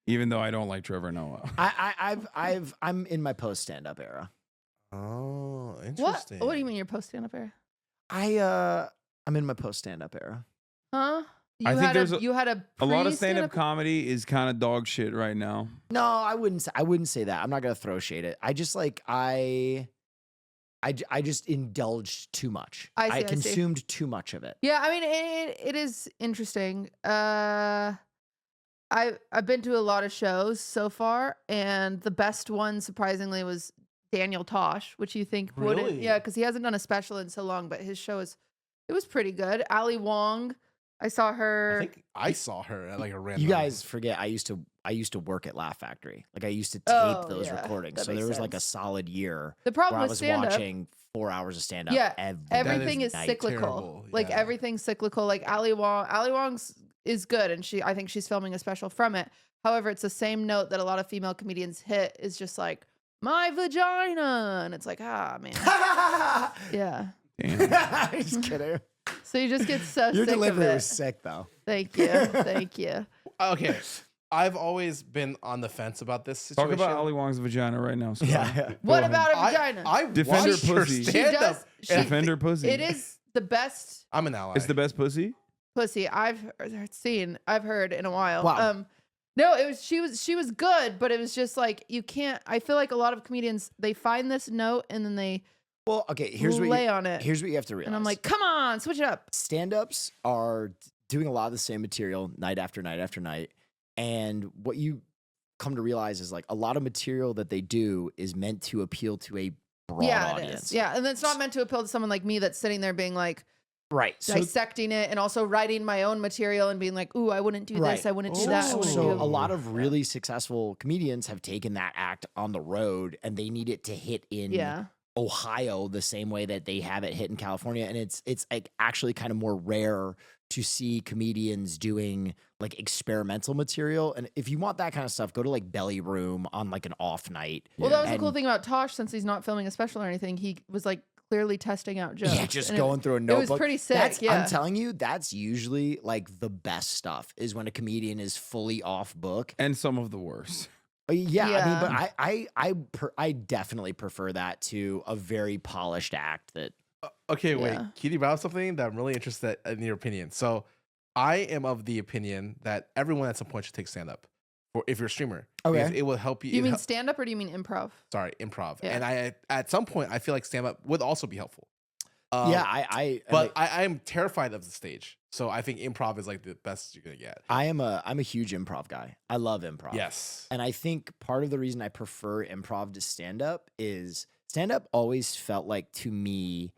even though I don't like Trevor Noah. I'm in my post stand up era. Oh, What? interesting. What do you mean your post stand up era? I'm in my post stand up era. Huh? I think there's you had a A lot of stand pre-stand-up up comedy is kind of dog shit right now. No, I wouldn't say that. I'm not gonna throw shade it. I just like I just indulged too much. I see. Consumed too much of it. Yeah, I mean it is interesting. I've been to a lot of shows so far, and the best one surprisingly was Daniel Tosh, which you think wouldn't, Really? yeah, because he hasn't done a special in so long, but his show it was pretty good. Ali Wong, I saw her. I think I saw her at like a random. You guys forget I used to work at Laugh Factory. Like I used to tape Oh, those yeah, recordings. that So there makes was like a sense. solid year The where problem I with was stand up, watching 4 hours of stand up. Yeah, every everything is night. cyclical. Terrible, Like yeah. everything's cyclical. Like Ali Wong's is good, and I think she's filming a special from it. However, it's the same note that a lot of female comedians hit is just like my vagina, and it's like man, yeah. Damn. Just kidding. So you just get so Your sick of delivery it. was sick though. Thank you, thank you. Okay, I've always been on the fence about this Talk situation. about Ali Wong's vagina right now. Scott. Yeah. Go What ahead. about her vagina? I Defend her watched her pussy. She stand does- up. she- and Defend her pussy. It is the best I'm an ally. It's the best pussy. pussy I've heard in a while. Wow. No, she was good, but it was just like you can't. I feel like a lot of comedians they find this note and then they Well, okay, here's what lay you, on it. here's what you have to realize. And I'm like, come on, switch it up. stand-ups are doing a lot of the same material night after night after night. And what you come to realize is like a lot of material that they do is meant to appeal to a broad Yeah, it audience. is. Yeah, and it's not meant to appeal to someone like me that's sitting there being like Right. So dissecting it and also writing my own material and being like, ooh, I wouldn't do Right. this, I wouldn't do Oh. that. I So, wouldn't so do. a lot of really successful comedians have taken that act on the road and they need it to hit in Yeah. Ohio the same way that they have it hit in California. And it's like actually kind of more rare to see comedians doing like experimental material. And if you want that kind of stuff, go to like Belly Room on like an off night. Well, that was the And- cool thing about Tosh. Since he's not filming a special or anything, he was like clearly testing out jokes. Yeah, just and going through a It notebook. was pretty sick. That's, yeah. I'm telling you, that's usually like the best stuff is when a comedian is fully off book. And some of the worst. Yeah, I mean, Yeah. but I definitely prefer that to a very polished act that Okay, wait. Yeah. Kitty brought up something that I'm really interested in your opinion. So I am of the opinion that everyone at some point should take stand up. Or if you're a streamer. Okay. Because it will help you. Do you it mean hel- stand up or do you mean improv? sorry, improv. Yeah. And at some point I feel like stand up would also be helpful. but I am terrified of the stage. So I think improv is like the best you're gonna get. I'm a huge improv guy. I love improv. Yes. And I think part of the reason I prefer improv to stand up is stand up always felt like to me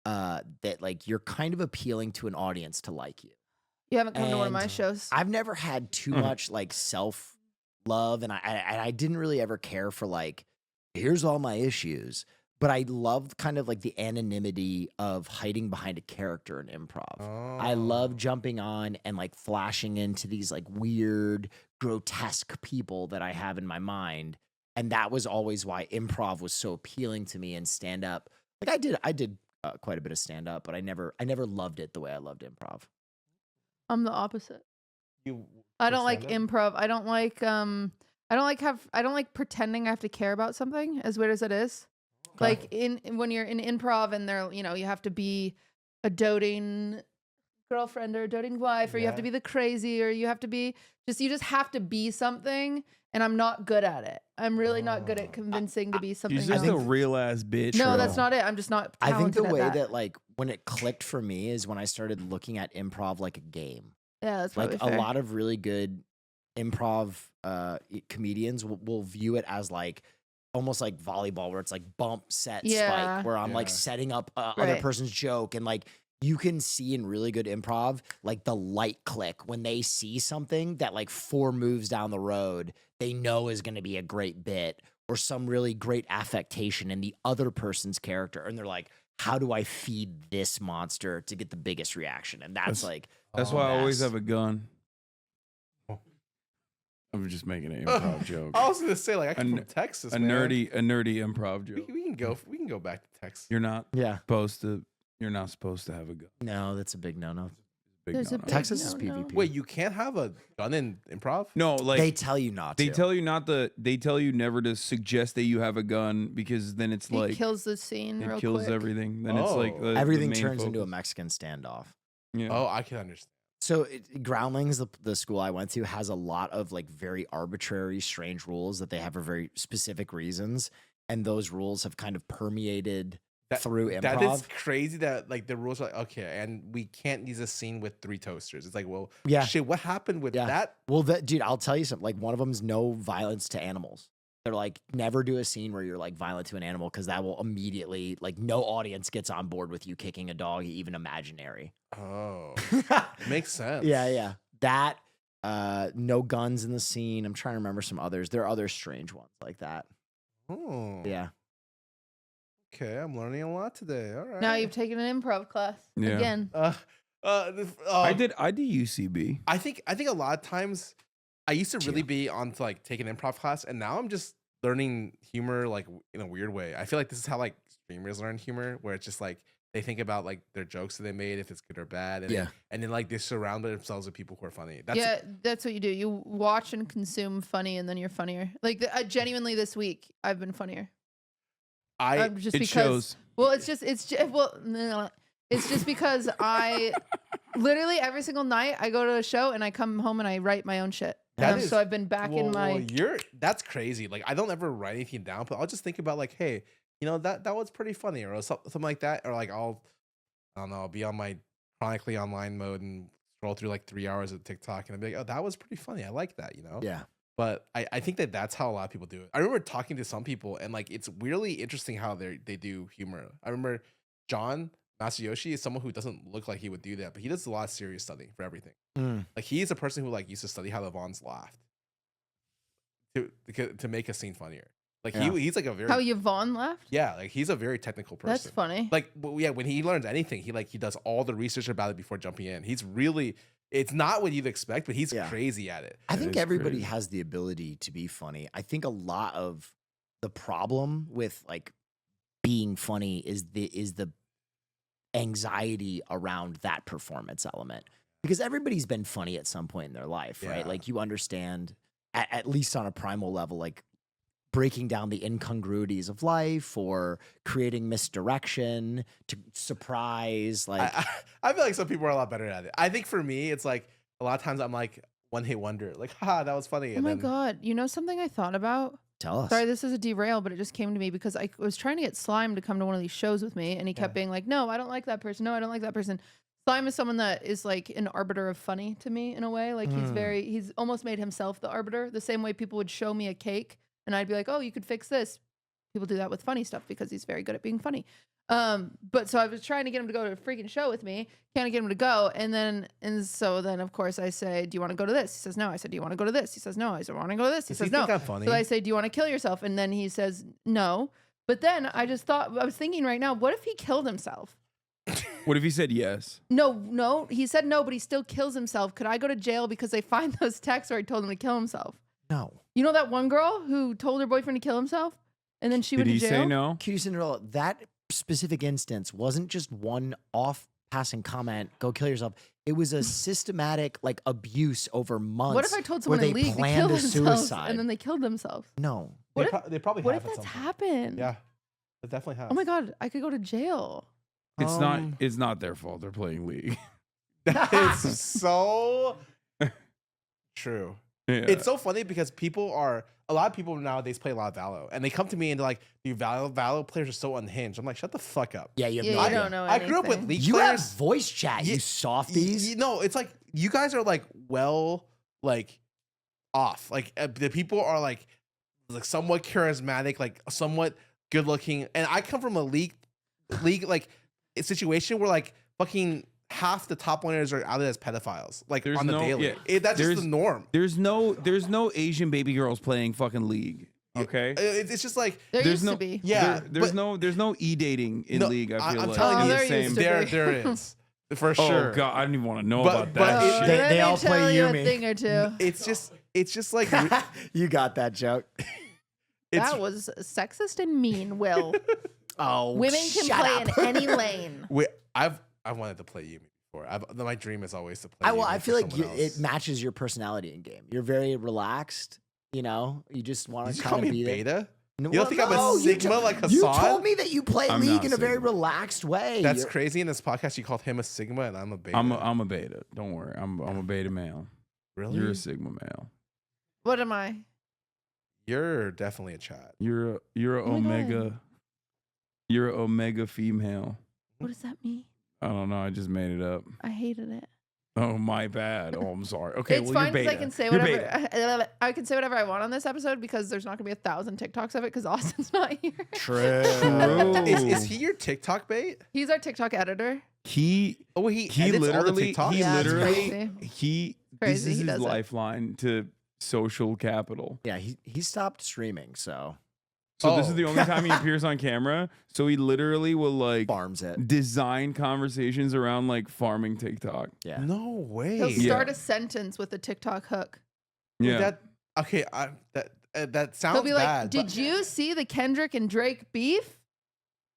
that like you're kind of appealing to an audience to like you. You haven't come to one of my And shows. I've never had too much like self love, and I didn't really ever care for like, here's all my issues. But I loved kind of like the anonymity of hiding behind a character in improv. I love jumping on and like flashing into these like weird, grotesque people that I have in my mind. And that was always why improv was so appealing to me and stand up. Like I did quite a bit of stand up, but I never loved it the way I loved improv. I'm the opposite. You I for don't like stand-up? improv. I don't like pretending I have to care about something, as weird as it is. Like when you're in improv and they're, you have to be a doting girlfriend or a doting wife, or you have to be the crazy, or you just have to be something, and I'm not good at it. I'm really not good at convincing to be something She's else. just a real ass bitch. No, bro. that's not it. I'm just not I think talented the at way that. that like when it clicked for me is when I started looking at improv like a game. Yeah, that's probably Like fair. a lot of really good improv comedians will view it as like almost like volleyball, where it's like bump, set, Yeah. spike, where I'm like Yeah. setting up other Right. person's joke. And like you can see in really good improv, like the light click when they see something that like 4 moves down the road, they know is going to be a great bit or some really great affectation in the other person's character. And they're like, how do I feed this monster to get the biggest reaction? And that's like, That's why I always best. have a gun. Oh. I'm just making an improv joke. I was gonna say like I come A from Texas, A man. nerdy improv We, joke. we can go back to Texas. You're not yeah, supposed to. You're not supposed to have a gun. no, that's a big no-no. Big There's a no-no. big Texas is no-no. PvP. Wait, you can't have a gun in improv? No, like They tell you not to. they tell you not to. They tell you never to suggest that you have a gun because then it's It like kills the scene it real kills quick. everything. Then it's like Oh. the Everything main turns into a focus. Mexican standoff. Yeah. Oh, I can understand. So Groundlings, the school I went to, has a lot of like very arbitrary, strange rules that they have for very specific reasons, and those rules have kind of permeated through improv. That is crazy that like the rules are like, okay, and we can't use a scene with 3 toasters. It's like, well, Yeah. shit, what happened with Yeah. that? Well, dude, I'll tell you something. Like one of them is no violence to animals. They're like, never do a scene where you're like violent to an animal because that will immediately like no audience gets on board with you kicking a dog, even imaginary. Oh, makes sense. Yeah. That no guns in the scene. I'm trying to remember some others. There are other strange ones like that. Oh, Yeah. Okay, I'm learning a lot today. All right. Now you've taken an improv class Yeah. again. I did UCB. I think a lot of times I used to really Yeah. be on to like take an improv class, and now I'm just learning humor like in a weird way. I feel like this is how like streamers learn humor, where it's just like they think about like their jokes that they made, if it's good or bad, and then like they surround themselves with people who are funny. That's what you do. You watch and consume funny, and then you're funnier. Like genuinely, this week I've been funnier. Just It because. shows. Well, it's just because I literally every single night I go to a show and I come home and I write my own shit. So I've been back in my. That's crazy. Like I don't ever write anything down, but I'll just think about like, hey, that was pretty funny, or something like that, or like I don't know, I'll be on my chronically online mode and scroll through like 3 hours of TikTok, and I'll be like, oh, that was pretty funny. I like that, Yeah. But I think that's how a lot of people do it. I remember talking to some people, and like it's really interesting how they do humor. I remember John Masayoshi is someone who doesn't look like he would do that, but he does a lot of serious studying for everything. Like he's a person who like used to study how the Vaughns laughed to make a scene funnier. Like he's like a very How Yvonne laughed? yeah, like he's a very technical person. That's funny. Like yeah, when he learns anything, he does all the research about it before jumping in. He's really it's not what you'd expect, but he's crazy at it. I think is everybody crazy. has the ability to be funny. I think a lot of the problem with like being funny is the anxiety around that performance element. Because everybody's been funny at some point in their life, right? Yeah. Like you understand at least on a primal level, like breaking down the incongruities of life or creating misdirection to surprise. Like I feel like some people are a lot better at it. I think for me, it's like a lot of times I'm like one hit wonder, like, haha, that was funny. Oh And my then, God. You know something I thought about? tell us. Sorry, this is a derail, but it just came to me because I was trying to get Slime to come to one of these shows with me, and he kept being like, no, I don't like that person. No, I don't like that person. Slime is someone that is like an arbiter of funny to me in a way. Like he's almost made himself the arbiter, the same way people would show me a cake and I'd be like, oh, you could fix this. People do that with funny stuff because he's very good at being funny. But so I was trying to get him to go to a freaking show with me. Can't get him to go. So then of course I say, do you want to go to this? He says, no. I said, do you want to go to this? He says, no. I said, I want to go to this. He Does says, he no. think I'm funny? So I say, do you want to kill yourself? And then he says, no. But then I was thinking right now, what if he killed himself? What if he said yes? No. He said no, but he still kills himself. Could I go to jail because they find those texts where he told him to kill himself? No. You know that one girl who told her boyfriend to kill himself? And then she Did went he to jail? say no? Cutie Cinderella, that specific instance wasn't just one off passing comment, go kill yourself. It was a systematic like abuse over months. What if I told where someone in they league to planned kill a themselves suicide? and then they killed themselves? No. What They probably What have if at that's some point. happened? Yeah, they definitely have. Oh my God, I could go to jail. It's not their fault. They're playing League. That is so true. Yeah. It's so funny because a lot of people nowadays play a lot of Valo, and they come to me and they're like, "Dude, Valo players are so unhinged." I'm like, "Shut the fuck up." Yeah, you have Yeah, no you idea. don't know I grew up with anything. League You have players. voice chat, you softies. You know, it's like you guys are like like off. Like the people are like somewhat charismatic, like somewhat good looking, and I come from a league like a situation where like fucking half the top winners are outed as pedophiles, like There's on the no- daily. yeah, That's just the norm. There's no Asian baby girls playing fucking League. Okay. It's just like There There's used no- to be. yeah. There's no e-dating in No, League. I feel I'm like telling Oh, you, there the same. used to be. there is for Oh sure. god, I don't even want to know But- about but that it- shit. They Let me all play tell you Yumi. a thing or two. It's just like You got that joke. That was sexist and mean, Will. Oh, Women can shut play up. in any lane. I've wanted to play Yumi before. My dream is always to play. I Yumi feel for like someone it else. matches your personality in game. You're very relaxed. You know, you just want Did to you call kind of me be there. beta? No, You don't think I'm a no, Sigma like You Hassan? told me that you play I'm League not in a very Sigma. relaxed way. That's You're- crazy. In this podcast, you called him a Sigma and I'm a beta. I'm a beta. Don't worry. I'm a beta male. really. You're a Sigma male. What am I? You're definitely a chat. You're a Oh my God. omega. You're an omega female. What does that mean? I don't know. I just made it up. I hated it. Oh my bad. Oh, I'm sorry. Okay, It's well fine you're because beta. I can say You're whatever. beta. I can say whatever I want on this episode because there's not gonna be 1,000 TikToks of it because Austin's not here. True. Is he your TikTok bait? He's our TikTok editor. He Oh, he edits all the TikToks? Yeah, it's literally crazy. this Crazy, is he his does it. lifeline to social capital. Yeah, he stopped streaming, so So this is Oh. the only time he appears on camera. So he literally will like farms it. design conversations around like farming TikTok. Yeah. No way. He'll Yeah. start a sentence with a TikTok hook. Yeah. That sounds He'll be like, bad. "Did but- you see the Kendrick and Drake beef?"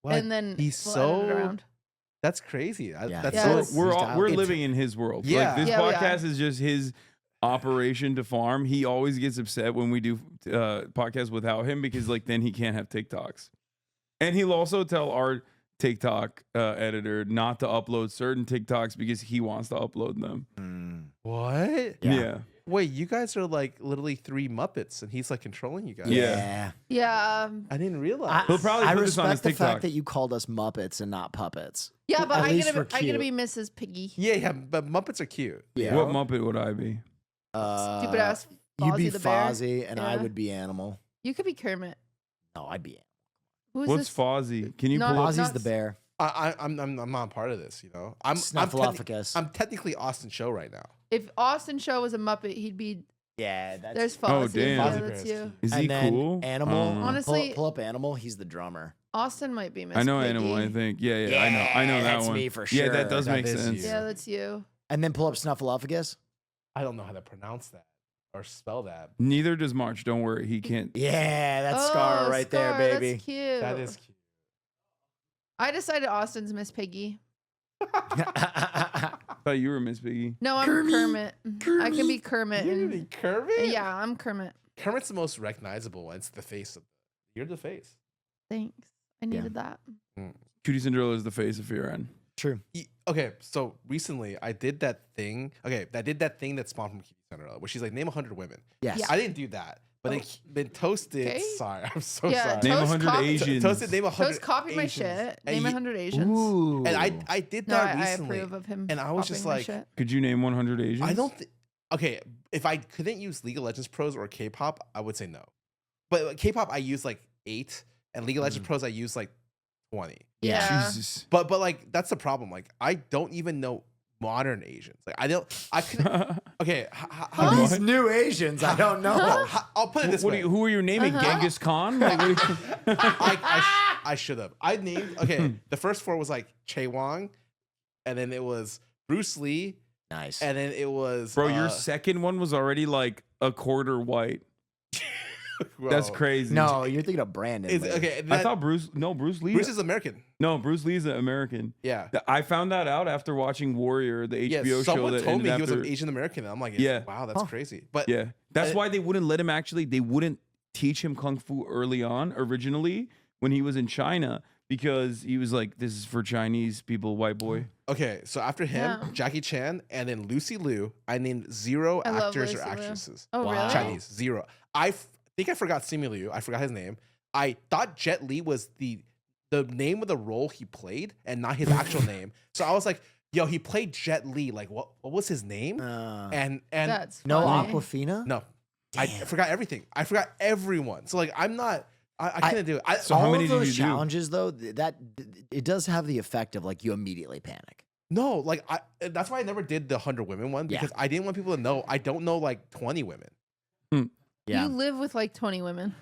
What? And then he's we'll edit it so. around. That's crazy. Yeah. That's Yeah, so. it's- we're He's all, dialed we're into- living in his world. Yeah. Like this Yeah, we are. podcast is just his operation to farm. He always gets upset when we do podcasts without him because like then he can't have TikToks. And he'll also tell our TikTok editor not to upload certain TikToks because he wants to upload them. What? Yeah. Wait, you guys are like literally 3 Muppets, and he's like controlling you guys. Yeah. Yeah, I didn't realize. He'll probably I put this on his respect the TikTok. fact that you called us Muppets and not puppets. yeah, but At I'm least gonna we're be cute. Mrs. Piggy. yeah, but Muppets are cute. Yeah. What Muppet would I be? Stupid ass Fozzie You'd be the bear. Fozzie, and I Yeah. would be Animal. You could be Kermit. No, I'd be Who's What's this? Fozzie? Can you Not- pull up? Fozzie's not the bear. I'm not part of this. You know, I'm Snuffleupagus. I'm technically Austin Show right now. If Austin Show was a Muppet, he'd be. Yeah, that's There's Oh, Fozzie. damn. Yeah, Fozzie that's Bear's you. cute. Is and he then cool? Animal. Honestly- pull up Animal. He's the drummer. Austin might be Miss I know Piggy. Animal. I think. Yeah. I know that that's one. me for Yeah, sure. that does That make is sense. you. Yeah, that's you. And then pull up Snuffleupagus. I don't know how to pronounce that or spell that. Neither does March. Don't worry. He can't. Yeah, that's Oh, Scarra right there, Scar, baby. That's cute. That is cute. I decided Austin's Miss Piggy. I thought you were Miss Piggy. No, I'm Kermit. I can be Kermit. You And, be Kermit? yeah, I'm Kermit. Kermit's the most recognizable one. It's the face of. You're the face. Thanks. I needed that. Cutie Cinderella is the face of Fearon. True. Okay, so recently I did that thing. Okay, I did that thing that spawned from Cutie Cinderella, where she's like, name 100 women. Yes. Yeah. I didn't do that, but then Toasted. Okay. Sorry, I'm so Yeah, sorry. Name Toast 100 copied- Asians. Toasted, name 100. Toast copied my Asians. shit. And Name you- 100 Asians. Ooh. And I did No, that I recently. approve of him. and I was just copying my like, shit. Could you name 100 Asians? I don't. Okay, if I couldn't use League of Legends pros or K-pop, I would say no. But K-pop I use like 8, and League of Legends pros I use like 20. Yeah. Jesus. But like that's the problem. Like I don't even know modern Asians. Like I couldn't. Okay, how These new Asians, I don't know. I'll put it this way. Who are you naming? Genghis Khan? Like, I should have. I named the first 4 was like Che Wang, and then it was Bruce Lee, Nice. and then it was bro, your second one was already like a quarter white. That's bro, crazy. No, you're thinking of Brandon. It's, later. okay, I thought Bruce Lee. Bruce is American. No, Bruce Lee's an American. Yeah. I found that out after watching Warrior, the HBO show someone that told me ended he was after. an Asian American. And I'm like, Yeah. wow, that's crazy. But Yeah, that's Uh, why they wouldn't let him. Actually, they wouldn't teach him kung fu early on. Originally, when he was in China, because he was like, "This is for Chinese people, white boy." okay, so after him, Yeah. Jackie Chan, and then Lucy Liu, I named 0 I love actors or Lucy Liu. actresses. Oh, Wow. really? Chinese, 0. I think I forgot Simu Liu. I forgot his name. I thought Jet Li was the name of the role he played and not his actual name. So I was like, yo, he played Jet Li. Like, what was his name? And That's no funny. Aquafina? no, I Damn. forgot everything. I forgot everyone. So like, I'm not. I couldn't do it. So how All many of did those you do? challenges, though, that it does have the effect of like you immediately panic. No, like that's why I never did the 100 women one Yeah. because I didn't want people to know I don't know like 20 women. Yeah. You live with like 20 women.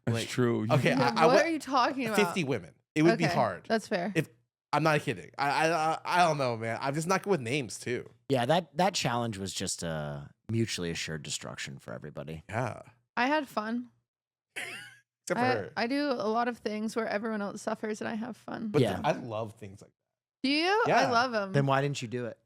That's Like, true. Okay, I what went are you talking about? 50 women. It would be Okay, hard. That's fair. If I'm not kidding. I don't know, man. I'm just not good with names too. Yeah, that challenge was just a mutually assured destruction for everybody. Yeah. I had fun. Except for her. I do a lot of things where everyone else suffers and I have fun. But Yeah. I love things like Do you? Yeah. I love them. Then why didn't you do it?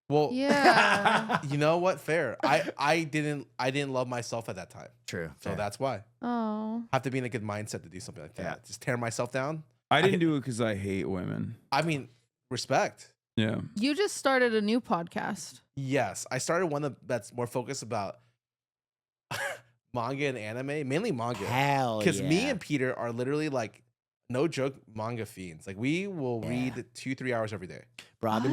well, Yeah. you know what? Fair. I didn't love myself at that time. True. So fair. that's why. Oh. I have to be in a good mindset to do something like that. Yeah. Just tear myself down. I didn't do it because I hate women. I mean, respect. Yeah. You just started a new podcast. Yes. I started one that's more focused about manga and anime, mainly manga. Hell Because yeah. me and Peter are literally like, no joke, manga fiends. Like we will Yeah. read 2-3 hours every day. Bro, I've What?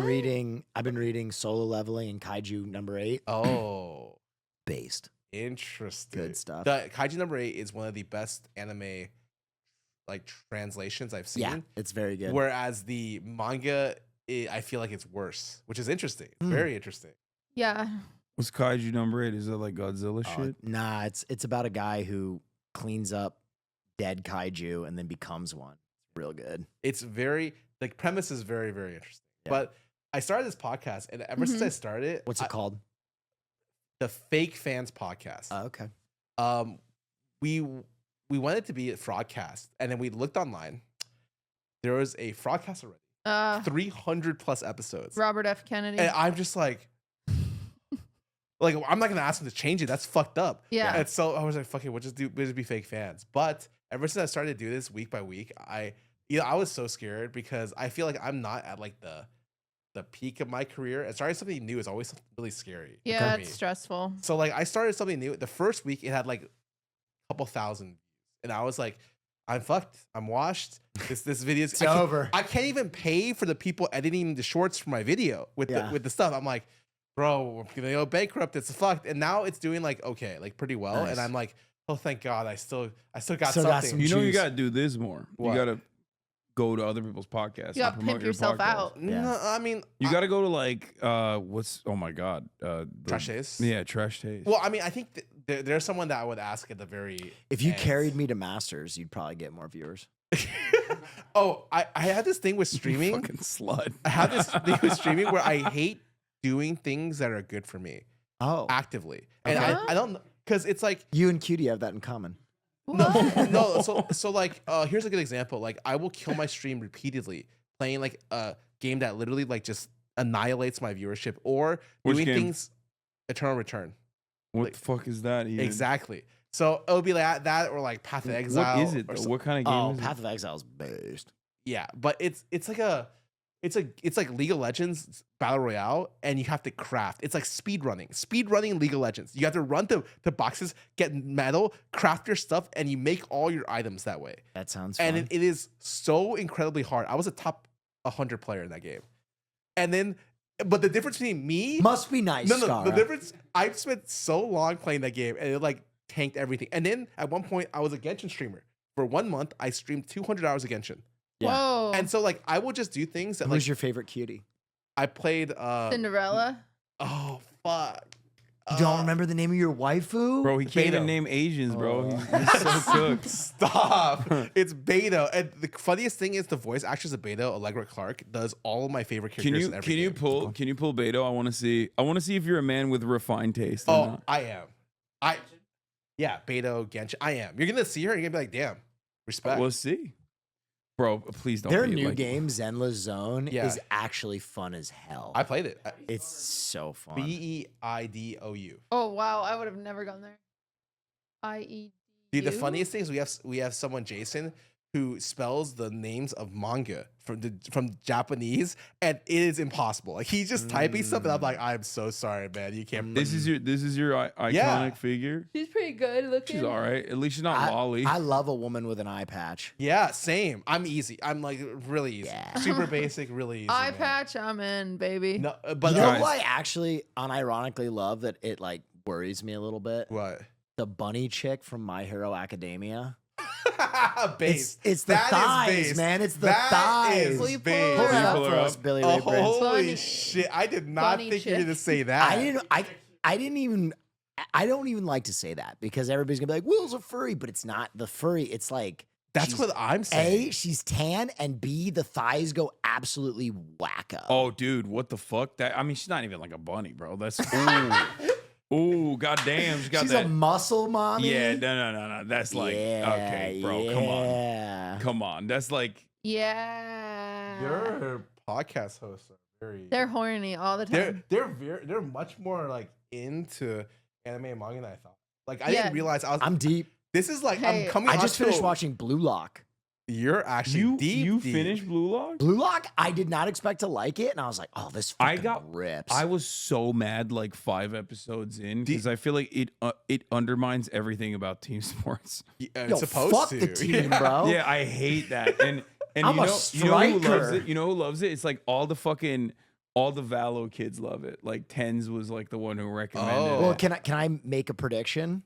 been reading Solo Leveling and Kaiju number 8. Oh, Based. interesting. Good stuff. The Kaiju number 8 is one of the best anime like translations I've seen. Yeah, it's very good. Whereas the manga, I feel like it's worse, which is interesting. It's Hmm. very interesting. Yeah. What's Kaiju number 8? Is that like Godzilla Oh, shit? nah, it's about a guy who cleans up dead kaiju and then becomes one. Real good. It's very like premise is very, very interesting. Yeah. But I started this podcast, and ever since Mhm. I started it, What's it called? the Fake Fans Podcast. Oh, okay. We wanted to be a fraudcast, and then we looked online. There was a fraudcast already, 300 plus episodes, Robert F. Kennedy. and I'm just like, I'm not gonna ask them to change it. That's fucked up. Yeah. And so I was like, fuck it, we'll just be fake fans. But ever since I started to do this week by week, I was so scared because I feel like I'm not at like the peak of my career. And starting something new is always something really scary. yeah, for me. it's stressful. So like I started something new. The first week it had like a couple thousand, and I was like, I'm fucked. I'm washed. This video is It's over. I can't even pay for the people editing the shorts for my video with the stuff. I'm like, bro, we're gonna go bankrupt. It's fucked. And now it's doing like okay, like pretty well. Nice. And I'm like, oh thank God, I still got Still something. got some You know, you juice. got to do this more. What? You got to go to other people's podcasts. You and gotta promote pimp your yourself podcast. out. Yeah. No, I mean, You got to go to like, what's, oh my God. Trash Taste? Yeah, Trash Taste. well, I mean, I think there's someone that I would ask at the very. If you end. carried me to Masters, you'd probably get more viewers. Oh, I had this thing with streaming. Fucking slut. I have this thing with streaming where I hate doing things that are good for me Oh. actively, and Okay. I don't because it's like You and Cutie have that in common. What? no. So like here's a good example. Like I will kill my stream repeatedly playing like a game that literally like just annihilates my viewership or Which doing game? things. Eternal Return. What like- the fuck is that even? Exactly. So it would be like that or like Path of Exile. What is it? or Though? some- What kind of game Oh, is Path of Exile's based. Yeah, but it's like League of Legends Battle Royale, and you have to craft. It's like speed running League of Legends. You have to run to boxes, get metal, craft your stuff, and you make all your items that way. That sounds fun. And it is so incredibly hard. I was a top 100 player in that game, and then, but the difference between me, Must be nice, no, the Scarra. difference. I've spent so long playing that game, and it like tanked everything. And then at one point, I was a Genshin streamer for 1 month. I streamed 200 hours of Genshin. Yeah. Whoa. And so like I will just do things that Who's like your favorite cutie? I played. Cinderella. Oh fuck! You don't remember the name of your waifu? Bro, he can't even Beto. name Asians, bro. Oh. He's so cooked. Stop! It's Beto, and the funniest thing is the voice actress of Beto, Allegra Clark, does all of my favorite characters. Can you in every game. pull Beto? I want to see if you're a man with refined taste. Or Oh, not. I am. Yeah, Beto Genshin. I am. You're gonna see her and you're gonna be like, damn, respect. We'll see. Bro, please don't. Their be new like, game, Zenla's Zone, Yeah. is actually fun as hell. I played it. It's so fun. Beidou. Oh wow, I would have never gone there. IE. Dude, the funniest thing is we have someone, Jason, who spells the names of manga from Japanese, and it is impossible. Like he's just typing stuff, and I'm like, I'm so sorry, man. You can't. This is your iconic Yeah. figure. She's pretty good looking. She's all right. At least she's not lolly. I love a woman with an eye patch. Yeah, same. I'm easy. I'm like really easy. Yeah. Super basic, really easy. Eye man. patch, I'm in, baby. No, but You know Guys. who I actually unironically love that it like worries me a little bit? what? The bunny chick from My Hero Academia. Base. It's the That is thighs, base. man. It's the That thighs. is Will you pull base. her Pull it up? up for her us, up? Billy Oh, Ray Prince. holy Bunny- shit! I did not bunny think you were chick. gonna say that. I don't even like to say that because everybody's gonna be like, Will's a furry, but it's not the furry. It's like That's she's- what I'm saying. A, she's tan, and B, the thighs go absolutely wacko. Oh, dude, what the fuck? She's not even like a bunny, bro. That's ooh, goddamn, she got she's that. a muscle mommy. Yeah, no. That's like okay, bro. yeah. Come on. That's like Yeah. Your podcast hosts are very. They're horny all the time. They're much more like into anime and manga than I thought. Like I Yeah. didn't realize I was. I'm deep. This is like Hey, I'm coming. I just onto finished a- watching Blue Lock. You're actually you deep. finished Blue Lock? Blue Lock, I did not expect to like it, and I was like, "Oh, this fucking rips." I was so mad like 5 episodes in because I feel like it undermines everything about team sports. It's Yo, supposed fuck to. the team, Yeah. bro. Yeah, I hate that. And I'm you a know who loves striker. it? You know who loves it? It's like all the Valo kids love it. Like Tens was like the one who recommended Oh. it. Well, can I make a prediction?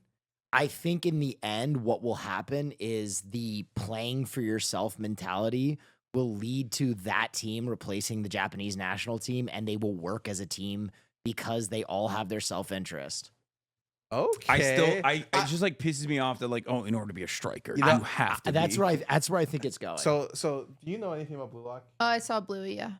I think in the end, what will happen is the playing for yourself mentality will lead to that team replacing the Japanese national team, and they will work as a team because they all have their self-interest. Okay. It just like pisses me off that like, oh, in order to be a striker, You know, you have to That's be. where I think it's going. So do you know anything about Blue Lock? Oh, I saw Bluey, yeah.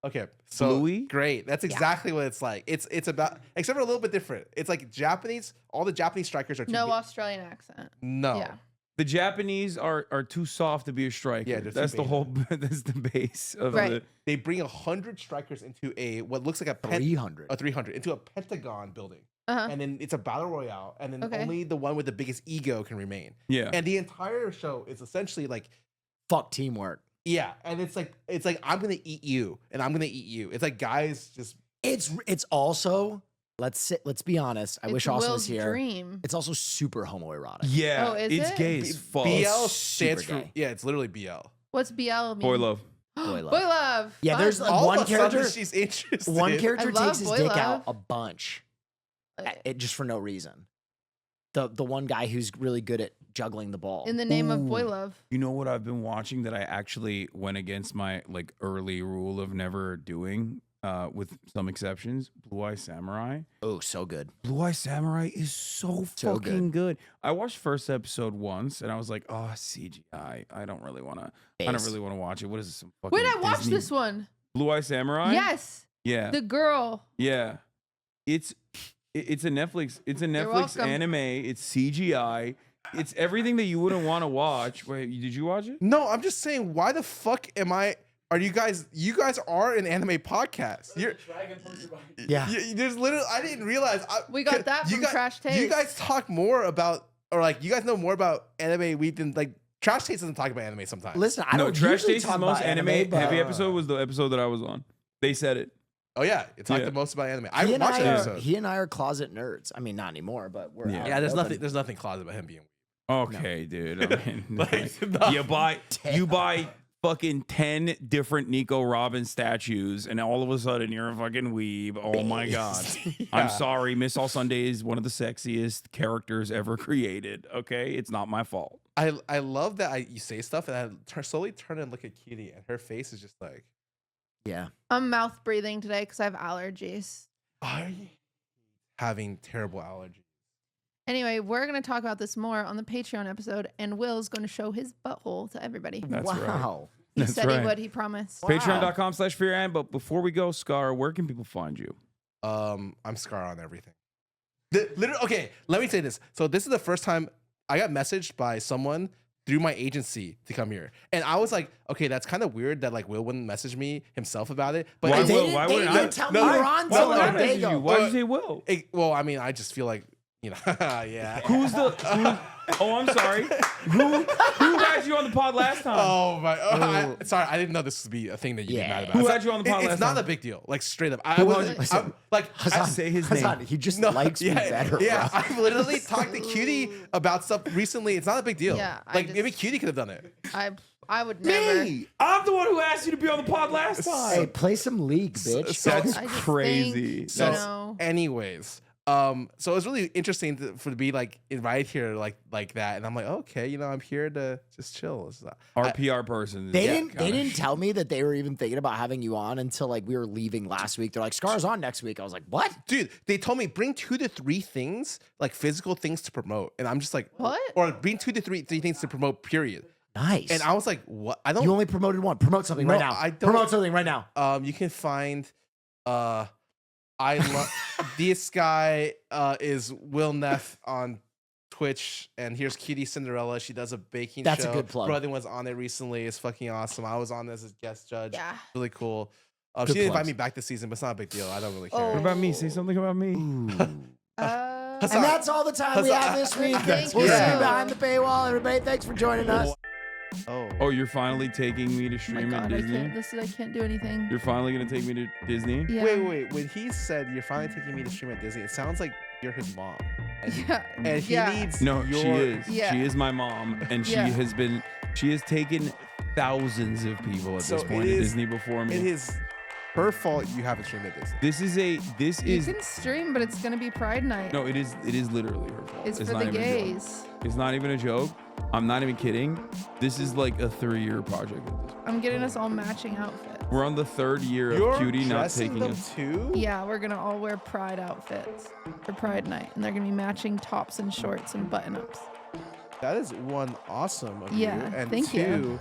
Okay, so Bluey? great. That's exactly what it's like. It's about, except for a little bit different. It's like Japanese. All the Japanese strikers are too No big. Australian accent. No. Yeah. The Japanese are too soft to be a striker. Yeah, they're too that's the beta. whole. That's the base of Right. the. They bring 100 strikers into what looks like a 300. 300 into a pentagon building, Uh-huh. and then it's a battle royale, and then Okay. only the one with the biggest ego can remain. Yeah. And the entire show is essentially like, Fuck teamwork. yeah, and it's like I'm gonna eat you, and I'm gonna eat you. It's like guys just It's also let's be honest. I It's wish Austin Will's was here. dream. It's also super homoerotic. Yeah. Oh, is it's it? gay as fuck. BL super stands for gay. it's literally BL. What's BL mean? Boy love. Boy love. Boy love. Yeah, Fun. there's like All one of a sudden character. she's interested. One character I love takes his boy dick love. out a bunch, just for no reason. The one guy who's really good at juggling the ball. In the name of boy Ooh. love. You know what I've been watching that I actually went against my like early rule of never doing, with some exceptions. Blue Eye Samurai. Oh, so good. Blue Eye Samurai is so So fucking good. I watched first episode once and I was like, oh, CGI. I don't really want to watch it. What is this? Some fucking Wait, I watched Disney- this one. Blue Eye Samurai? Yes. Yeah. The girl. Yeah. It's a Netflix. It's a Netflix welcome. anime. It's CGI. It's everything that you wouldn't want to watch. Wait, did you watch it? No, I'm just saying, why the fuck am I? Are you guys are an anime podcast. You're Yeah. there's literally I didn't realize We got that from Trash You Taste. guys talk more about or like you guys know more about anime we than like Trash Taste doesn't talk about anime sometimes. Listen, I No, don't Trash usually Taste's talk most about anime but heavy episode was the episode that I was on. They said it. Oh yeah, it talked Yeah. the most about anime. I he and watched I that are, episode. he and I are closet nerds. I mean, not anymore, but we're Yeah. out Yeah, there's open. nothing closet about him being. Okay, dude. I mean, Like, no. you buy fucking 10 different Nico Robin statues, and all of a sudden you're a fucking weeb. Oh my god. I'm sorry, Miss All Sunday is one of the sexiest characters ever created. Okay, it's not my fault. I love that you say stuff and I slowly turn and look at Cutie and her face is just like, Yeah. I'm mouth breathing today because I have allergies. I having terrible allergies. Anyway, we're going to talk about this more on the Patreon episode, and Will's going to show his butthole to everybody. That's right. Wow. He That's said right. he would. He promised. Wow. Patreon.com/fearan. But before we go, Scar, where can people find you? I'm Scarra on everything. Literally, okay, let me say this. So this is the first time I got messaged by someone through my agency to come here. And I was like, okay, that's kind of weird that like Will wouldn't message me himself about it. But Why it- Will? Why they wouldn't didn't I? tell No, me you were no, on no, so no, there no, you message go. you? Why did you say Will? well, I mean, I just feel like, you know, yeah. Who's the? Oh, I'm sorry. Who had you on the pod last time? Oh my! Sorry, I didn't know this would be a thing that you'd be mad about. Who It's had you on the pod It's last not time? a big deal. Like straight up, I Who was was it? Listen, like Hassan, say his Hassan, name. he just no, likes me better. Yeah, bro. I've literally talked to Cutie about stuff recently. It's not a big deal. Yeah, I like just- maybe Cutie could have done it. I would never. Me? I'm the one who asked you to be on the pod last time. Hey, play some League, bitch. So- That's I just crazy. think, So, you know, anyways, so it was really interesting to be like invited here like that, and I'm like, okay, you know, I'm here to just chill. Our PR person. They is didn't. They didn't tell me that they were even thinking about having you on until like we were leaving last week. They're like, "Scar's on next week." I was like, "What?" Dude, they told me bring 2 to 3 things, like physical things to promote, and I'm just like, What? Or bring 2 to 3 things to promote. Period. Nice. And I was like, what? I don't. you only promoted one. Promote something No, right now. I don't- Promote something right now. You can find I love this guy is Will Neff on Twitch, and here's Cutie Cinderella. She does a baking That's show. a good plug. Brother was on it recently. It's fucking awesome. I was on as a guest judge. yeah. Really cool. Good She didn't plugs. invite me back this season, but it's not a big deal. I don't really care. Oh. What about me? Say something about me. Ooh. Uh, And that's all the time we have this week. Thank We'll see you. you behind the paywall, everybody. Thanks for joining us. Oh. Oh, you're finally taking me to oh my stream at God, I Disney? can't. I can't do anything. You're finally going to take me to Disney? Yeah. Wait. When he said you're finally taking me to stream at Disney, it sounds like you're his mom. And, Yeah. and he yeah. needs No, your, she is. Yeah. She is my mom, and Yeah. she has taken thousands of people at So this point it at is- Disney before me. It is her fault you haven't streamed at Disney. This You is can stream, but it's gonna be Pride Night. no, it is literally her fault. it's for not the even a joke. gays. It's not even a joke. I'm not even kidding. This is like a 3-year project at this point. I'm getting us all matching outfits. We're on the 3rd year of You're Cutie not dressing taking them us. too? Yeah, we're gonna all wear Pride outfits for Pride Night, and they're gonna be matching tops and shorts and button-ups. That is one awesome of Yeah, you. And thank 2, you.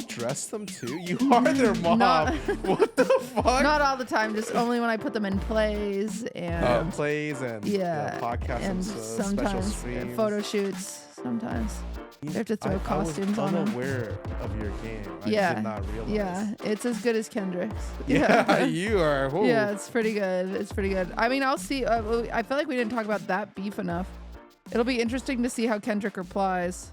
dress them too? You are their mom. Not- What the fuck? Not all the time, just only when I put them in plays and Plays and yeah, podcasts and special sometimes streams. photo shoots. Sometimes they have to throw costumes I on was them. unaware of your game. I Yeah, did not realize. yeah, it's as good as Kendrick's. Yeah, you are. Whoa. Yeah, it's pretty good. It's pretty good. I mean, I'll see. I feel like we didn't talk about that beef enough. It'll be interesting to see how Kendrick replies.